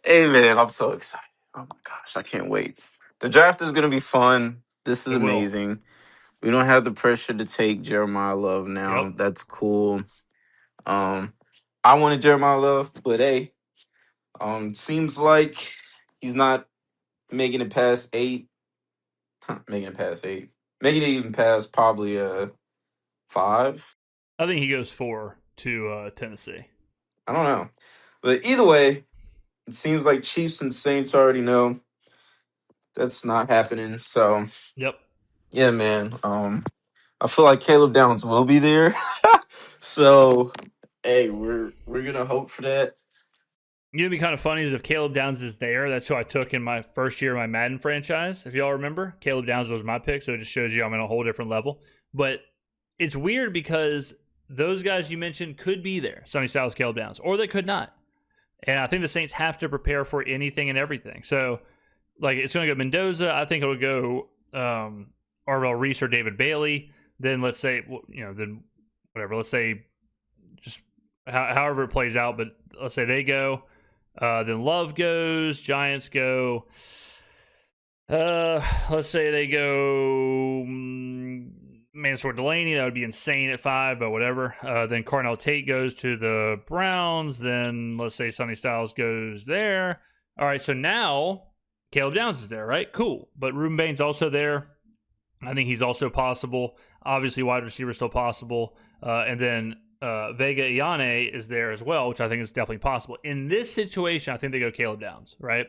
Speaker 11: Hey, man, I'm so excited. Oh, my gosh, I can't wait. The draft is going to be fun. This is amazing. We don't have the pressure to take Jeremiah Love now. Yep. That's cool. I wanted Jeremiah Love, but hey, seems like he's not making it past 8. Making it even past probably 5.
Speaker 1: I think he goes 4 to Tennessee.
Speaker 11: I don't know. But either way, it seems like Chiefs and Saints already know that's not happening. So,
Speaker 1: yep.
Speaker 11: Yeah, man. I feel like Caleb Downs will be there. So, hey, we're gonna hope for that.
Speaker 1: You know, it'd be kind of funny is if Caleb Downs is there. That's who I took in my first year of my Madden franchise. If y'all remember, Caleb Downs was my pick, so it just shows you I'm on a whole different level. But it's weird because those guys you mentioned could be there, Sonny Styles, Caleb Downs, or they could not. And I think the Saints have to prepare for anything and everything. So, like, it's going to go Mendoza. I think it would go Arvell Reese or David Bailey. Then let's say, then whatever. Let's say just however it plays out, but let's say they go. Then Love goes. Giants go. Let's say they go Mansour Delaney. That would be insane at 5, but whatever. Then Carnell Tate goes to the Browns. Then let's say Sonny Styles goes there. All right, so now Caleb Downs is there, right? Cool. But Ruben Bain's also there. I think he's also possible. Obviously, wide receiver still possible. And then Vega Iane is there as well, which I think is definitely possible. In this situation, I think they go Caleb Downs, right?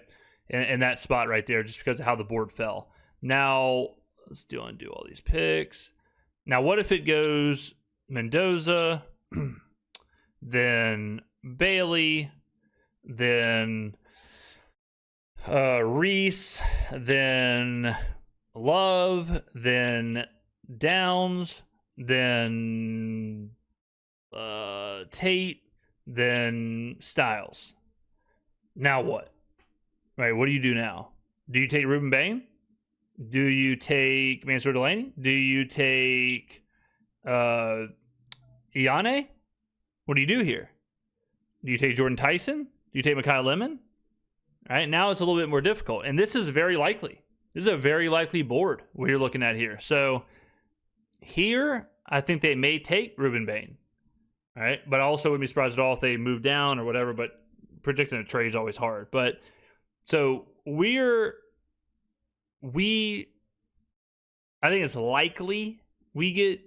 Speaker 1: In that spot right there, just because of how the board fell. Now, let's undo all these picks. Now, what if it goes Mendoza, then Bailey, then Reese, then Love, then Downs, then Tate, then Styles. Now what? Right, what do you do now? Do you take Ruben Bain? Do you take Mansour Delaney? Do you take Iane? What do you do here? Do you take Jordan Tyson? Do you take Mekhi Lemon? All right, now it's a little bit more difficult. And this is very likely. This is a very likely board what you're looking at here. So here, I think they may take Ruben Bain. All right, but I also wouldn't be surprised at all if they move down or whatever, but predicting a trade is always hard. But so I think it's likely we get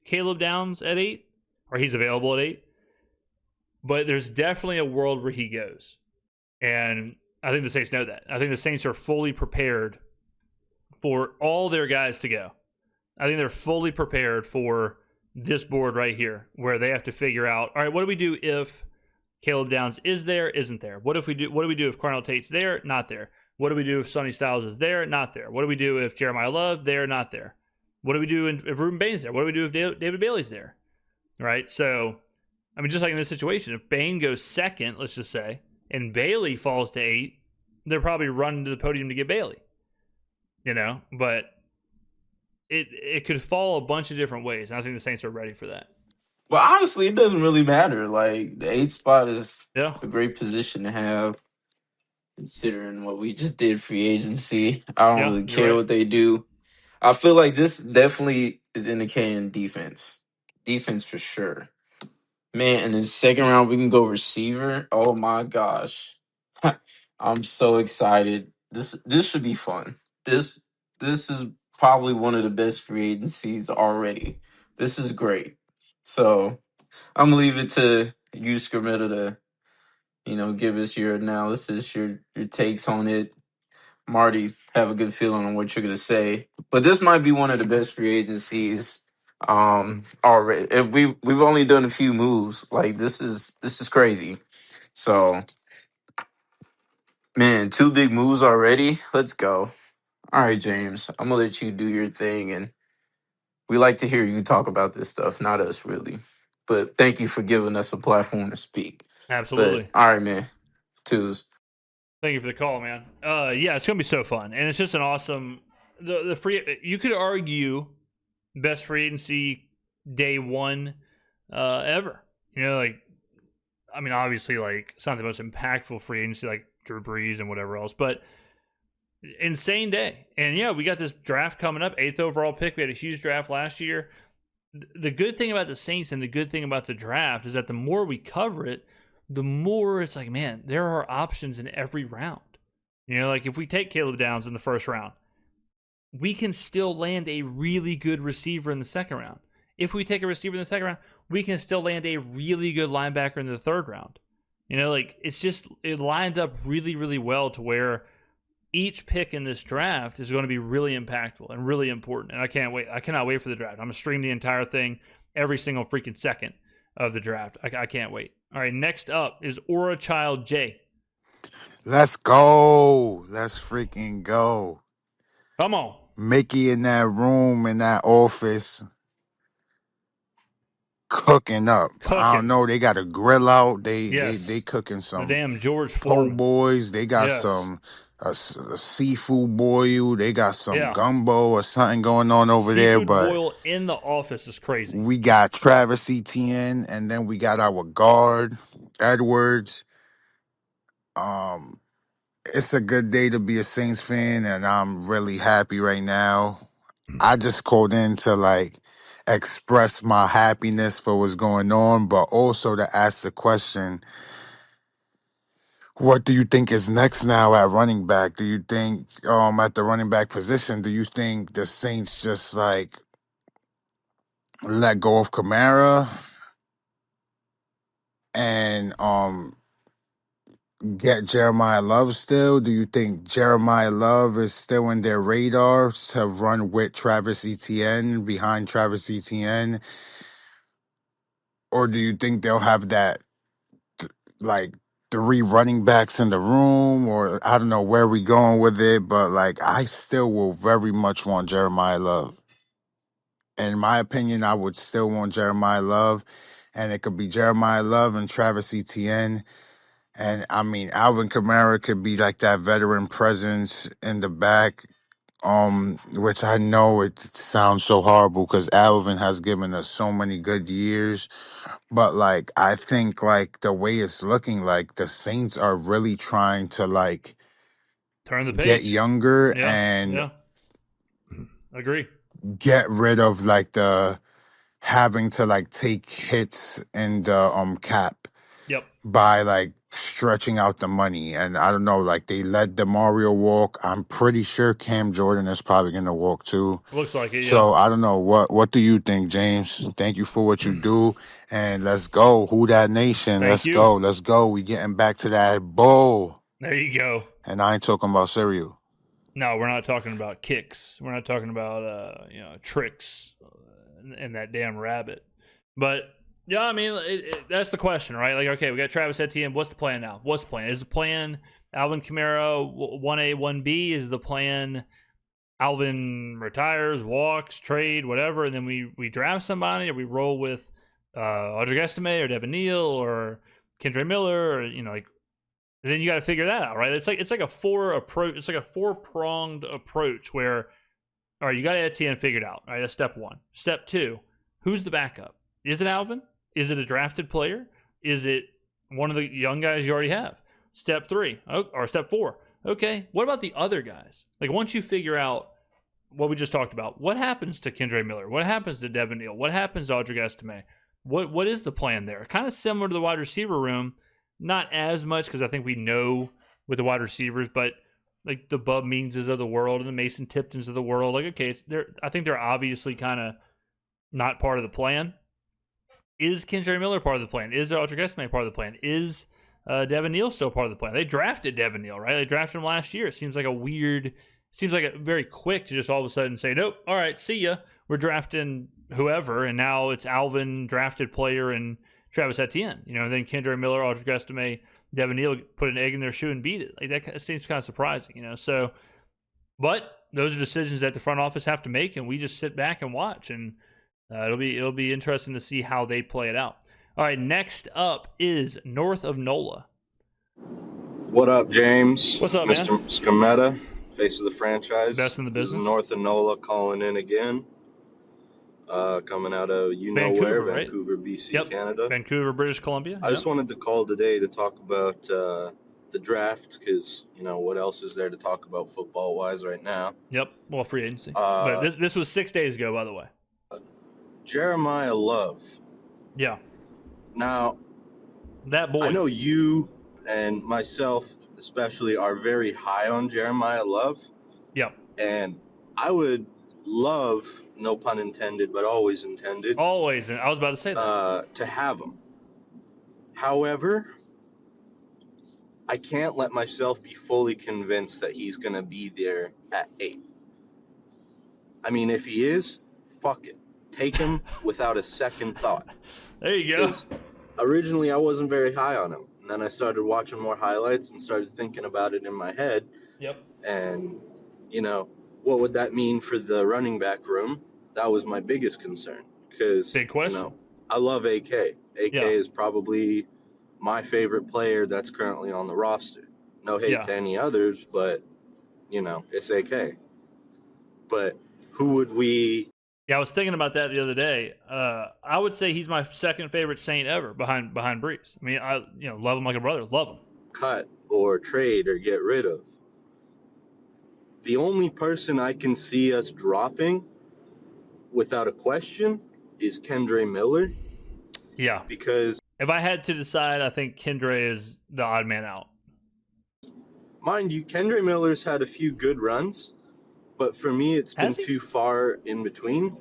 Speaker 1: Caleb Downs at 8, or he's available at 8. But there's definitely a world where he goes. And I think the Saints know that. I think the Saints are fully prepared for all their guys to go. I think they're fully prepared for this board right here, where they have to figure out, all right, what do we do if Caleb Downs is there, isn't there? What do we do if Carnell Tate's there, not there? What do we do if Sonny Styles is there, not there? What do we do if Jeremiah Love there, not there? What do we do if Ruben Bain's there? What do we do if David Bailey's there? Right? So, I mean, just like in this situation, if Bain goes second, let's just say, and Bailey falls to 8, they're probably running to the podium to get Bailey. But it could fall a bunch of different ways, and I think the Saints are ready for that.
Speaker 11: Well, honestly, it doesn't really matter. Like, the 8th spot is
Speaker 1: Yeah.
Speaker 11: a great position to have, considering what we just did free agency. I don't really care what they do. I feel like this definitely is indicating defense. Defense for sure. Man, in the second round, we can go receiver. Oh, my gosh. I'm so excited. This should be fun. This is probably one of the best free agencies already. This is great. So I'm gonna leave it to you, Skrmetta, to give us your analysis, your takes on it. Marty, have a good feeling on what you're gonna say. But this might be one of the best free agencies already. If we've only done a few moves. Like, this is crazy. So, man, 2 big moves already. Let's go. All right, James, I'm gonna let you do your thing, and we like to hear you talk about this stuff, not us really. But thank you for giving us a platform to speak.
Speaker 1: Absolutely.
Speaker 11: But, all right, man. Twos.
Speaker 1: Thank you for the call, man. Yeah, it's gonna be so fun, and it's just an awesome. The free. You could argue best free agency day one ever. Obviously, it's not the most impactful free agency like Drew Brees and whatever else, but insane day. And yeah, we got this draft coming up, 8th overall pick. We had a huge draft last year. The good thing about the Saints and the good thing about the draft is that the more we cover it, the more it's like, man, there are options in every round. If we take Caleb Downs in the first round, we can still land a really good receiver in the second round. If we take a receiver in the second round, we can still land a really good linebacker in the third round. It lined up really, really well to where each pick in this draft is going to be really impactful and really important. And I can't wait. I cannot wait for the draft. I'm going to stream the entire thing every single freaking second of the draft. I can't wait. All right, next up is Aura Child J.
Speaker 12: Let's go. Let's freaking go.
Speaker 1: Come on.
Speaker 12: Mickey in that room, in that office, cooking up. I don't know. They got a grill out. They cooking some.
Speaker 1: The damn George
Speaker 12: po'
Speaker 1: Foreman
Speaker 12: boys. They got some a seafood boil. They got some gumbo or something going on over there.
Speaker 1: Seafood
Speaker 12: But
Speaker 1: boil in the office is crazy.
Speaker 12: We got Travis Etienne, and then we got our guard Edwards. It's a good day to be a Saints fan, and I'm really happy right now. I just called in to express my happiness for what's going on, but also to ask the question, what do you think is next now at running back? Do you think at the running back position, do you think the Saints just let go of Kamara and get Jeremiah Love still? Do you think Jeremiah Love is still in their radar to run with Travis Etienne, behind Travis Etienne? Or do you think they'll have that, 3 running backs in the room? Or I don't know where we going with it, but I still will very much want Jeremiah Love. In my opinion, I would still want Jeremiah Love, and it could be Jeremiah Love and Travis Etienne. And Alvin Kamara could be that veteran presence in the back. which I know it sounds so horrible because Alvin has given us so many good years, but like I think like the way it's looking, like the Saints are really trying to like
Speaker 1: Turn the
Speaker 12: get
Speaker 1: page.
Speaker 12: younger
Speaker 1: Yeah.
Speaker 12: and
Speaker 1: Yeah. Agree.
Speaker 12: get rid of like the having to like take hits in the cap
Speaker 1: Yep.
Speaker 12: by like stretching out the money. And I don't know, like they let DeMario walk. I'm pretty sure Cam Jordan is probably gonna walk too.
Speaker 1: Looks like it, yeah.
Speaker 12: So I don't know, what do you think, James? Thank you for what you do, and let's go. Who that nation?
Speaker 1: Thank
Speaker 12: Let's
Speaker 1: you.
Speaker 12: go. Let's go. We getting back to that bowl.
Speaker 1: There you go.
Speaker 12: And I ain't talking about cereal.
Speaker 1: No, we're not talking about kicks. We're not talking about tricks and that damn rabbit. But yeah, I mean, that's the question, right? Like, okay, we got Travis Etienne. What's the plan now? What's the plan? Is the plan Alvin Kamara 1A, 1B? Is the plan Alvin retires, walks, trade, whatever, and then we draft somebody, or we roll with Audric Estime or Devin Neal or Kendre Miller, or like. And then you got to figure that out, right? It's like a four-pronged approach where, all right, you got Etienne figured out. All right, that's step one. Step two, who's the backup? Is it Alvin? Is it a drafted player? Is it one of the young guys you already have? Step three, or step four. Okay, what about the other guys? Like once you figure out what we just talked about, what happens to Kendre Miller? What happens to Devin Neal? What happens to Audric Estime? What is the plan there? Kind of similar to the wide receiver room. Not as much because I think we know with the wide receivers, but like the Bub Meanses of the world and the Mason Tiptons of the world, like okay, I think they're obviously kind of not part of the plan. Is Kendre Miller part of the plan? Is Audric Estime part of the plan? Is Devin Neal still part of the plan? They drafted Devin Neal, right? They drafted him last year. It seems like very quick to just all of a sudden say, nope, all right, see ya. We're drafting whoever, and now it's Alvin, drafted player, and Travis Etienne, and then Kendre Miller, Audric Estime, Devin Neal put an egg in their shoe and beat it. Like that seems kind of surprising, So, but those are decisions that the front office have to make, and we just sit back and watch, and it'll be interesting to see how they play it out. All right, next up is North of NOLA.
Speaker 13: What up, James?
Speaker 1: What's up,
Speaker 13: Mr.
Speaker 1: man?
Speaker 13: Skrmetta, face of the franchise.
Speaker 1: Best in the business.
Speaker 13: This is North of NOLA calling in again. Coming out of
Speaker 1: Vancouver, right?
Speaker 13: Vancouver, BC,
Speaker 1: yep.
Speaker 13: Canada.
Speaker 1: Vancouver, British Columbia.
Speaker 13: I just wanted to call today to talk about the draft because, what else is there to talk about football-wise right now?
Speaker 1: Yep, well, free agency. But this was 6 days ago, by the way.
Speaker 13: Jeremiah Love.
Speaker 1: Yeah.
Speaker 13: Now,
Speaker 1: that boy.
Speaker 13: I know you and myself especially are very high on Jeremiah Love.
Speaker 1: Yep.
Speaker 13: And I would love, no pun intended, but always intended.
Speaker 1: Always. I was about to say that.
Speaker 13: To have him. However, I can't let myself be fully convinced that he's going to be there at 8. I mean, if he is, fuck it. Take him without a second thought.
Speaker 1: There you go.
Speaker 13: Originally, I wasn't very high on him. And then I started watching more highlights and started thinking about it in my head.
Speaker 1: Yep.
Speaker 13: And, what would that mean for the running back room? That was my biggest concern. Because,
Speaker 1: big question.
Speaker 13: I love AK. AK is probably my favorite player that's currently on the roster. No hate to any others, but, it's AK. But who would we...
Speaker 1: Yeah, I was thinking about that the other day. I would say he's my second favorite Saint ever behind Brees. I mean, I love him like a brother. Love him.
Speaker 13: Cut or trade or get rid of. The only person I can see us dropping without a question is Kendre Miller.
Speaker 1: Yeah.
Speaker 13: Because
Speaker 1: if I had to decide, I think Kendre is the odd man out.
Speaker 13: Mind you, Kendre Miller's had a few good runs, but for me, it's been too far in between.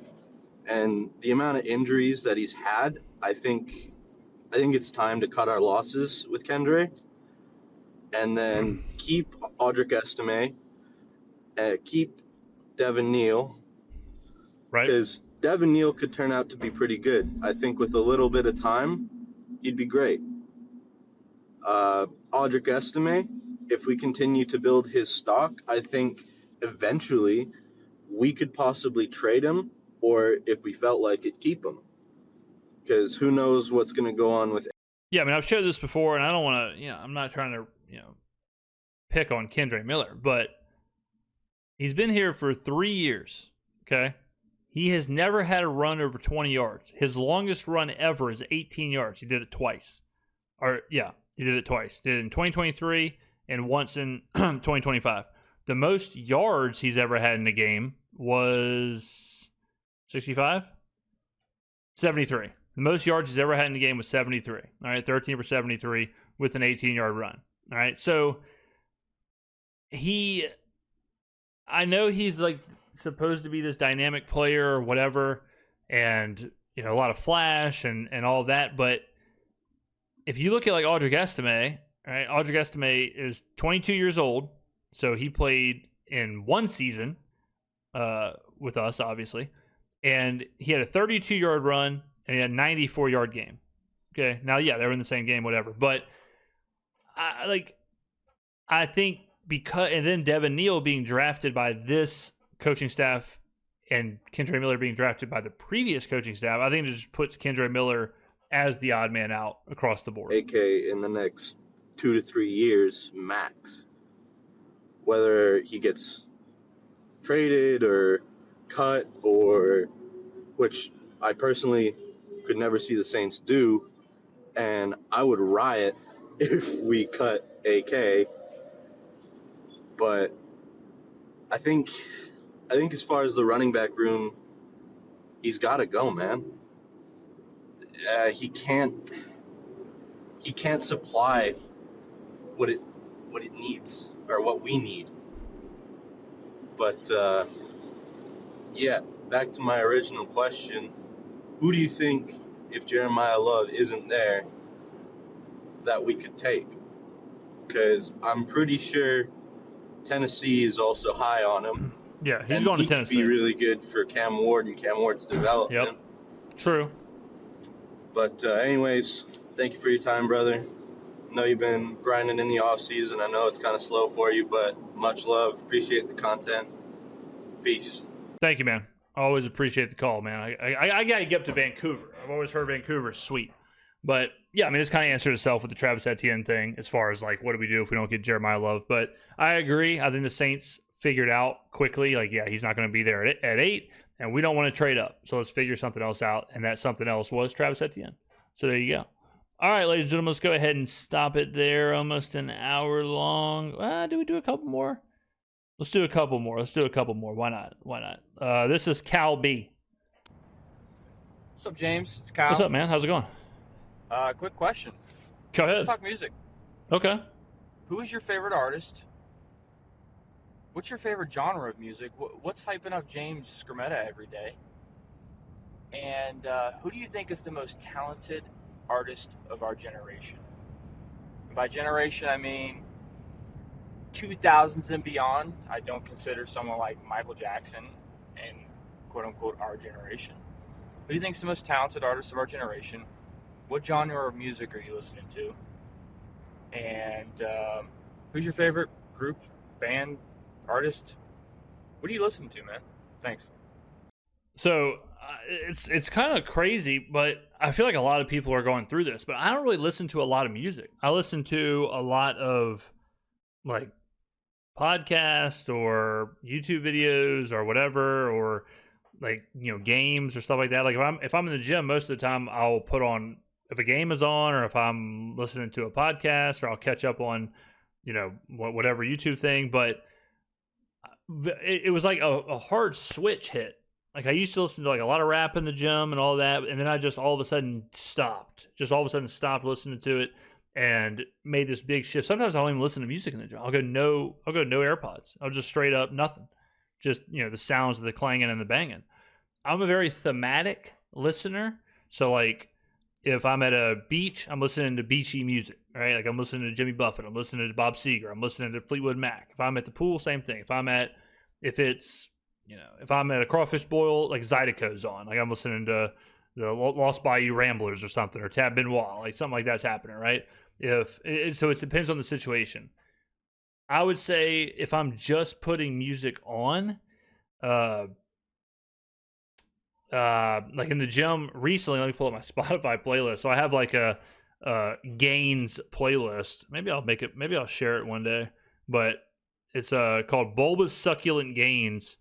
Speaker 13: And the amount of injuries that he's had, I think it's time to cut our losses with Kendre. And then keep Audric Estime, keep Devin Neal.
Speaker 1: Right.
Speaker 13: Because Devin Neal could turn out to be pretty good. I think with a little bit of time, he'd be great. Audric Estime, if we continue to build his stock, I think eventually we could possibly trade him, or if we felt like it, keep him. Because who knows what's going to go on with...
Speaker 1: Yeah, I mean, I've shared this before, and I don't want to, I'm not trying to, pick on Kendre Miller, but He's been here for 3 years, okay? He has never had a run over 20 yards. His longest run ever is 18 yards. He did it twice. He did it twice. Did it in 2023 and once in 2025. The most yards he's ever had in a game was 65? 73. The most yards he's ever had in a game was 73. All right, 13 for 73 with an 18-yard run. All right, so I know he's like supposed to be this dynamic player or whatever, and a lot of flash and all that, but if you look at like Audric Estime, right? Audric Estime is 22 years old, so he played in one season with us, obviously, and he had a 32-yard run and he had a 94-yard game. Okay, now they were in the same game, whatever, but I think and then Devin Neal being drafted by this coaching staff and Kendre Miller being drafted by the previous coaching staff, I think it just puts Kendre Miller as the odd man out across the board.
Speaker 13: AK in the next 2 to 3 years, max. Whether he gets traded or cut, or which I personally could never see the Saints do, and I would riot if we cut AK. But I think as far as the running back room, he's got to go, man. He can't supply what it needs or what we need. But back to my original question: who do you think, if Jeremiah Love isn't there, that we could take? Because I'm pretty sure Tennessee is also high on him.
Speaker 1: Yeah, he's going to Tennessee.
Speaker 13: He could be really good for Cam Ward and Cam Ward's development.
Speaker 1: Yep, true.
Speaker 13: But anyways, thank you for your time, brother. I know you've been grinding in the offseason. I know it's kind of slow for you, but much love. Appreciate the content. Peace.
Speaker 1: Thank you, man. I always appreciate the call, man. I got to get up to Vancouver. I've always heard Vancouver's sweet. But, yeah, I mean, this kind of answered itself with the Travis Etienne thing as far as, like, what do we do if we don't get Jeremiah Love? But I agree. I think the Saints figured out quickly, like, he's not going to be there at 8, and we don't want to trade up. So let's figure something else out, and that something else was Travis Etienne. So there you go. All right, ladies and gentlemen, let's go ahead and stop it there. Almost an hour long. Do we do a couple more? Let's do a couple more. Why not? This is Cal B.
Speaker 14: What's up, James? It's Kyle.
Speaker 1: What's up, man? How's it going?
Speaker 14: Quick question.
Speaker 1: Go ahead.
Speaker 14: Let's talk music.
Speaker 1: Okay.
Speaker 14: Who is your favorite artist? What's your favorite genre of music? What's hyping up James Skrmetta every day? And who do you think is the most talented artist of our generation? And by generation, I mean 2000s and beyond. I don't consider someone like Michael Jackson and quote-unquote our generation. Who do you think is the most talented artist of our generation? What genre of music are you listening to? And who's your favorite group, band, artist? What do you listen to, man? Thanks.
Speaker 1: So it's kind of crazy, but I feel like a lot of people are going through this. But I don't really listen to a lot of music. I listen to a lot of like podcasts or YouTube videos or whatever, or like games or stuff like that. Like if I'm in the gym, most of the time I'll put on, if a game is on, or if I'm listening to a podcast, or I'll catch up on whatever YouTube thing. But it was like a hard switch hit. Like I used to listen to like a lot of rap in the gym and all that, and then I just all of a sudden stopped. Just all of a sudden stopped listening to it and made this big shift. Sometimes I don't even listen to music in the gym. I'll go no AirPods. I'll just straight up nothing. Just the sounds of the clanging and the banging. I'm a very thematic listener. So like if I'm at a beach, I'm listening to beachy music, right? Like I'm listening to Jimmy Buffett. I'm listening to Bob Seger. I'm listening to Fleetwood Mac. If I'm at the pool, same thing. If I'm at a crawfish boil, like Zydeco's on. Like I'm listening to the Lost Bayou Ramblers or something, or Tab Benoit, like something like that's happening, right? So it depends on the situation. I would say if I'm just putting music on, like in the gym recently, let me pull up my Spotify playlist. So I have like a Gains playlist. Maybe I'll share it one day. But It's called Bulbous Succulent Gains.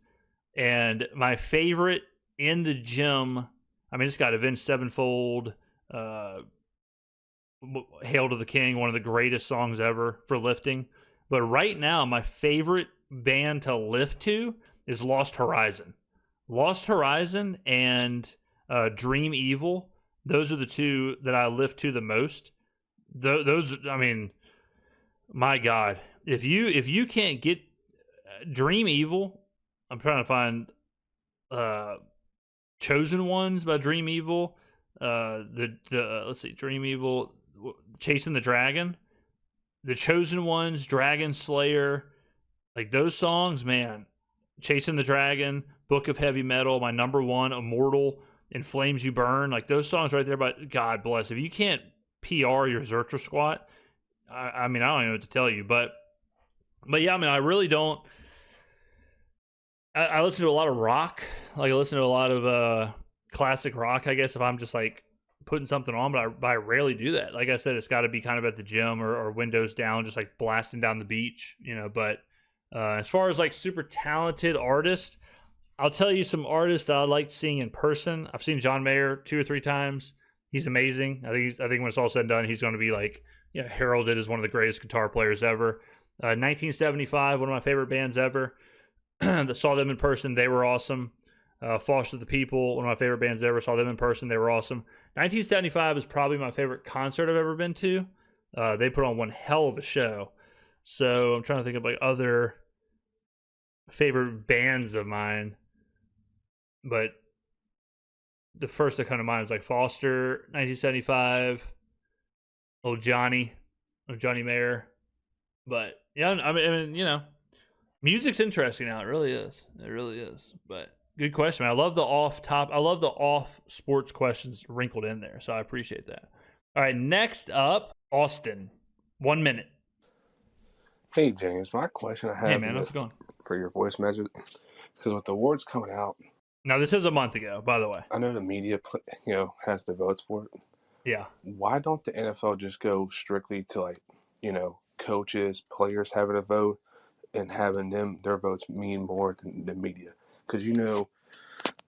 Speaker 1: And my favorite in the gym, I mean, it's got Avenged Sevenfold, Hail to the King, one of the greatest songs ever for lifting. But right now, my favorite band to lift to is Lost Horizon. Lost Horizon and Dream Evil. Those are the two that I lift to the most. Those, I mean, my God, if you can't get Dream Evil, I'm trying to find Chosen Ones by Dream Evil. Let's see, Dream Evil, Chasing the Dragon, The Chosen Ones, Dragon Slayer, like those songs, man. Chasing the Dragon, Book of Heavy Metal, my number one, Immortal, In Flames You Burn, like those songs right there. But God bless, if you can't PR your Zercher squat, I mean, I don't even know what to tell you. But yeah, I mean, I really don't. I listen to a lot of rock. Like I listen to a lot of classic rock, I guess, if I'm just like putting something on, but I rarely do that. Like I said, it's got to be kind of at the gym or windows down, just like blasting down the beach, you know. But as far as like super talented artists, I'll tell you some artists that I like seeing in person. I've seen John Mayer 2 or 3 times. He's amazing. I think when it's all said and done, he's going to be like, you know, heralded as one of the greatest guitar players ever. 1975, one of my favorite bands ever. That saw them in person, they were awesome. Foster the People, one of my favorite bands ever, saw them in person, they were awesome. 1975 is probably my favorite concert I've ever been to. They put on one hell of a show. So I'm trying to think of like other favorite bands of mine. But the first that come to mind is like Foster, 1975, Johnny Mayer. But yeah, I mean, you know, music's interesting now. It really is. It really is. But good question, man. I love the off sports questions wrinkled in there. So I appreciate that. All right, next up, Austin. 1 minute.
Speaker 15: Hey James, my question I have
Speaker 1: Hey man, how's it going?
Speaker 15: for your voice message, because with the awards coming out,
Speaker 1: now this is a month ago, by the way.
Speaker 15: I know the media, has the votes for it.
Speaker 1: Yeah.
Speaker 15: Why don't the NFL just go strictly to like, coaches, players having a vote, and having their votes mean more than the media? Because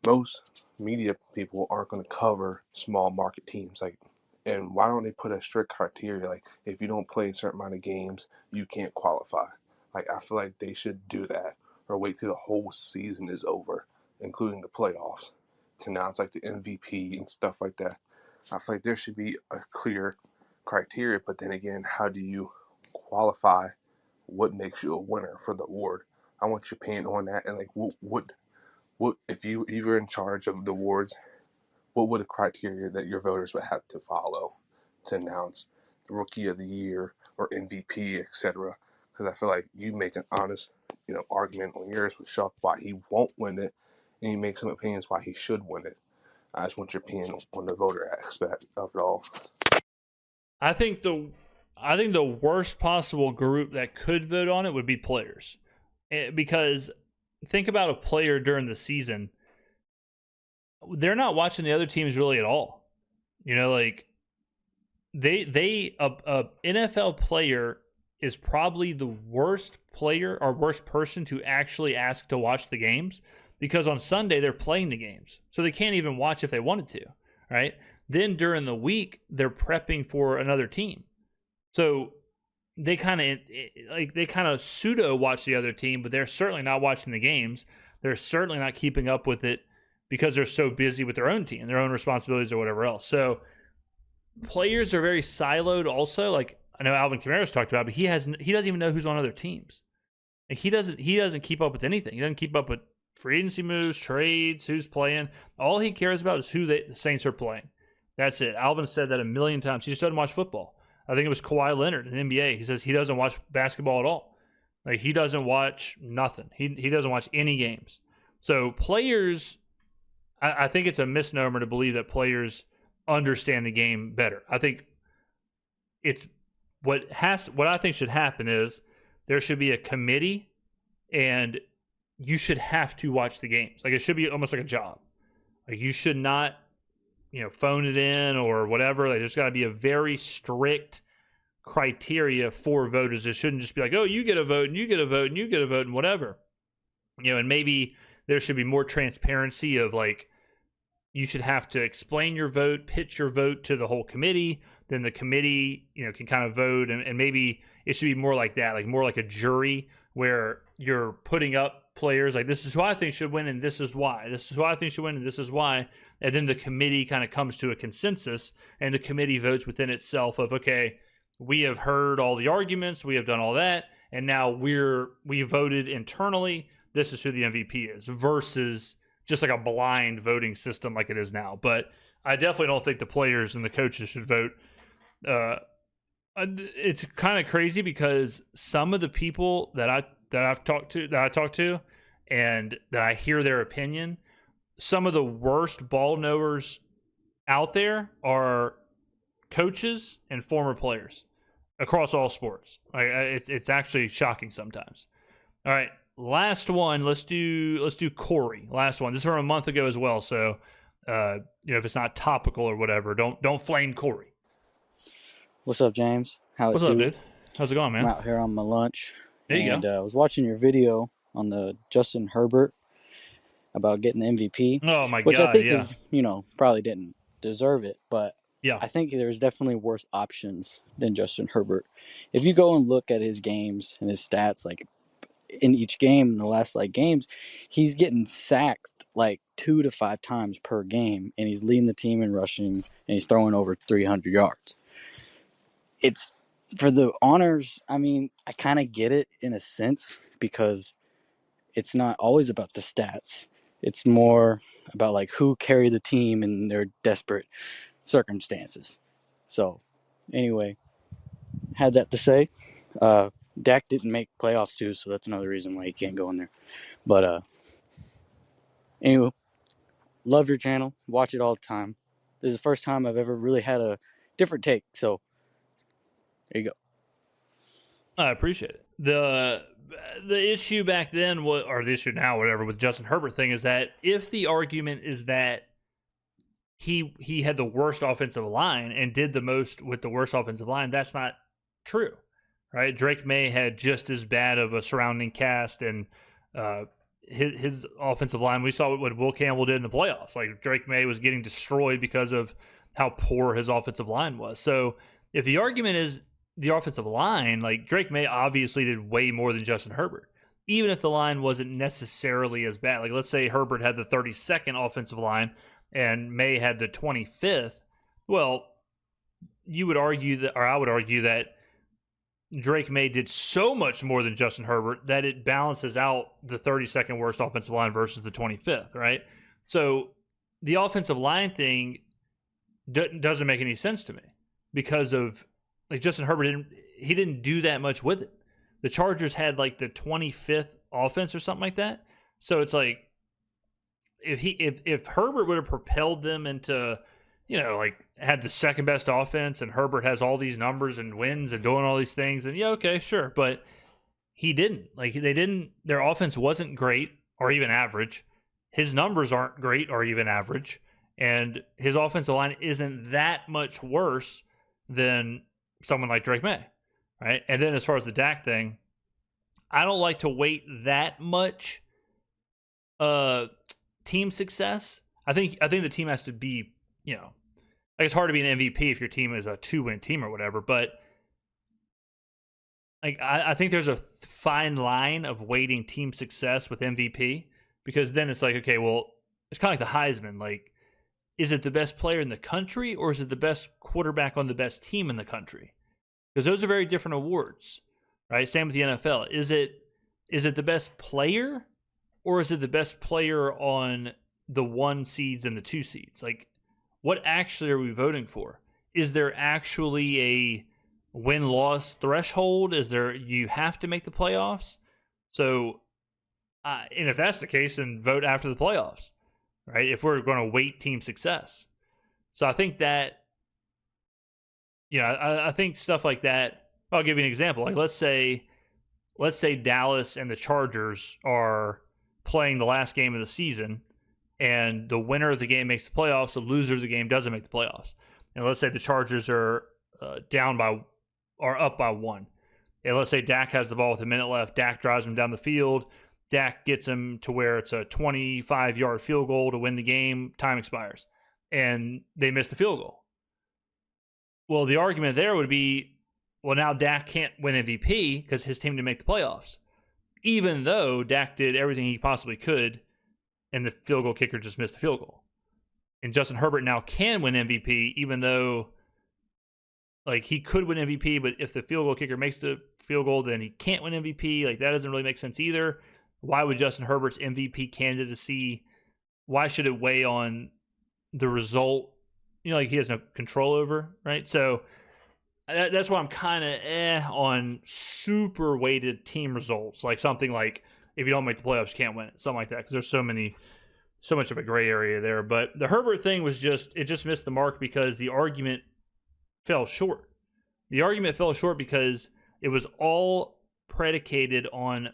Speaker 15: most media people aren't going to cover small market teams. And why don't they put a strict criteria, like if you don't play a certain amount of games, you can't qualify? Like I feel like they should do that, or wait till the whole season is over, including the playoffs, to announce like the MVP and stuff like that. I feel like there should be a clear criteria, but then again, how do you qualify? What makes you a winner for the award? I want your opinion on that. And like, what if you were in charge of the awards? What would the criteria that your voters would have to follow to announce the Rookie of the Year or MVP, etc.? Because I feel like you make an honest, argument on yours with Shough why he won't win it, and you make some opinions why he should win it. I just want your opinion on the voter aspect of it all.
Speaker 1: I think the worst possible group that could vote on it would be players, because think about a player during the season. They're not watching the other teams really at all. Like a NFL player is probably the worst player or worst person to actually ask to watch the games, because on Sunday they're playing the games. So they can't even watch if they wanted to, right? Then during the week, they're prepping for another team. So they kind of pseudo watch the other team, but they're certainly not watching the games. They're certainly not keeping up with it because they're so busy with their own team, their own responsibilities or whatever else. So players are very siloed also. Like I know Alvin Kamara's talked about, but he doesn't even know who's on other teams. Like he doesn't keep up with anything. He doesn't keep up with free agency moves, trades, who's playing. All he cares about is who the Saints are playing. That's it. Alvin said that a million times. He just doesn't watch football. I think it was Kawhi Leonard in the NBA. He says he doesn't watch basketball at all. Like he doesn't watch nothing. He doesn't watch any games. So players, I think it's a misnomer to believe that players understand the game better. I think it's what I think should happen is there should be a committee, and you should have to watch the games. Like it should be almost like a job. Like you should not, phone it in or whatever. Like there's got to be a very strict criteria for voters. It shouldn't just be like, oh, you get a vote and you get a vote and you get a vote and whatever. And maybe there should be more transparency of like, you should have to explain your vote, pitch your vote to the whole committee. Then the committee, can kind of vote. And maybe it should be more like that, like more like a jury where you're putting up players like, this is who I think should win and this is why. This is who I think should win and this is why. And then the committee kind of comes to a consensus and the committee votes within itself of, okay, we have heard all the arguments, we have done all that, and now we voted internally. This is who the MVP is versus just like a blind voting system like it is now. But I definitely don't think the players and the coaches should vote. It's kind of crazy because some of the people that I talk to, and that I hear their opinion, some of the worst ball knowers out there are coaches and former players across all sports. Like it's actually shocking sometimes. All right, last one. Let's do Corey. Last one. This is from a month ago as well. So if it's not topical or whatever, don't flame Corey.
Speaker 16: What's up, James?
Speaker 1: What's up, dude? How's it going, man?
Speaker 16: I'm out here on my lunch.
Speaker 1: There you go.
Speaker 16: I was watching your video on the Justin Herbert about getting the MVP.
Speaker 1: Oh my god!
Speaker 16: Which I think is, probably didn't deserve it, but
Speaker 1: yeah,
Speaker 16: I think there's definitely worse options than Justin Herbert. If you go and look at his games and his stats, like in each game, in the last games, he's getting sacked like 2 to 5 times per game, and he's leading the team in rushing, and he's throwing over 300 yards. It's for the honors. I mean, I kind of get it in a sense because it's not always about the stats. It's more about like who carried the team in their desperate circumstances. So anyway, had that to say. Dak didn't make playoffs too, so that's another reason why he can't go in there. But anyway, love your channel. Watch it all the time. This is the first time I've ever really had a different take. So there you go.
Speaker 1: I appreciate it. The issue back then was, or the issue now, whatever, with Justin Herbert thing is that if the argument is that he had the worst offensive line and did the most with the worst offensive line, that's not true, right? Drake May had just as bad of a surrounding cast, and his offensive line, we saw what Will Campbell did in the playoffs. Like, Drake May was getting destroyed because of how poor his offensive line was. So if the argument is the offensive line, like, Drake May obviously did way more than Justin Herbert, even if the line wasn't necessarily as bad. Like, let's say Herbert had the 32nd offensive line and May had the 25th. Well, you would argue that, or I would argue that Drake May did so much more than Justin Herbert that it balances out the 32nd worst offensive line versus the 25th, right? So the offensive line thing doesn't make any sense to me because of, like, Justin Herbert didn't do that much with it. The Chargers had like the 25th offense or something like that. So it's like, if Herbert would have propelled them into, had the second best offense, and Herbert has all these numbers and wins and doing all these things, and yeah, okay, sure. But he didn't. Like, their offense wasn't great or even average. His numbers aren't great or even average. And his offensive line isn't that much worse than someone like Drake May, right? And then as far as the Dak thing, I don't like to weight that much team success. I think the team has to be, like, it's hard to be an MVP if your team is a 2-win team or whatever, but like I think there's a fine line of weighting team success with MVP, because then it's like, okay, well, it's kind of like the Heisman. Like, is it the best player in the country, or is it the best quarterback on the best team in the country? Because those are very different awards, right? Same with the NFL. Is it the best player, or is it the best player on the 1 seeds and the 2 seeds? Like, what actually are we voting for? Is there actually a win-loss threshold? Is there, you have to make the playoffs? So, and if that's the case, then vote after the playoffs, right? If we're going to weight team success. So I think that, I think stuff like that. I'll give you an example. Like, let's say Dallas and the Chargers are playing the last game of the season, and the winner of the game makes the playoffs, the loser of the game doesn't make the playoffs. And let's say the Chargers are down by are up by 1. And let's say Dak has the ball with a minute left. Dak drives him down the field. Dak gets him to where it's a 25-yard field goal to win the game. Time expires. And they miss the field goal. Well, the argument there would be, well, now Dak can't win MVP because his team didn't make the playoffs. Even though Dak did everything he possibly could, and the field goal kicker just missed the field goal. And Justin Herbert now can win MVP, even though like he could win MVP, but if the field goal kicker makes the field goal, then he can't win MVP. Like that doesn't really make sense either. Why would Justin Herbert's MVP candidacy, why should it weigh on the result? You know, like he has no control over, right? So that's why I'm kind of on super weighted team results, like something like if you don't make the playoffs, you can't win it, something like that, because there's so much of a gray area there. But the Herbert thing was just missed the mark because the argument fell short. The argument fell short because it was all predicated on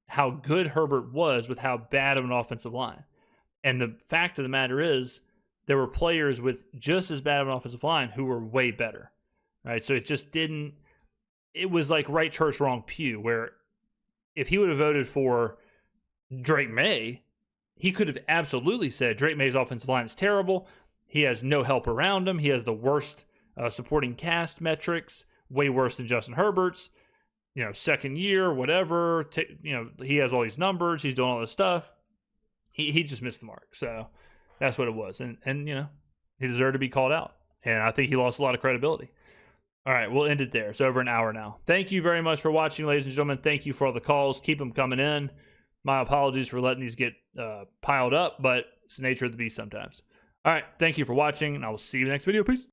Speaker 1: how good Herbert was with how bad of an offensive line. And the fact of the matter is, there were players with just as bad of an offensive line who were way better, right? So it was like right church, wrong pew, where if he would have voted for Drake May, he could have absolutely said Drake May's offensive line is terrible. He has no help around him. He has the worst supporting cast metrics, way worse than Justin Herbert's. You know, second year, whatever. He has all these numbers. He's doing all this stuff. He just missed the mark. So that's what it was. And he deserved to be called out. And I think he lost a lot of credibility. All right, we'll end it there. It's over an hour now. Thank you very much for watching, ladies and gentlemen. Thank you for all the calls. Keep them coming in. My apologies for letting these get piled up, but it's the nature of the beast sometimes. All right, thank you for watching, and I will see you in the next video. Peace.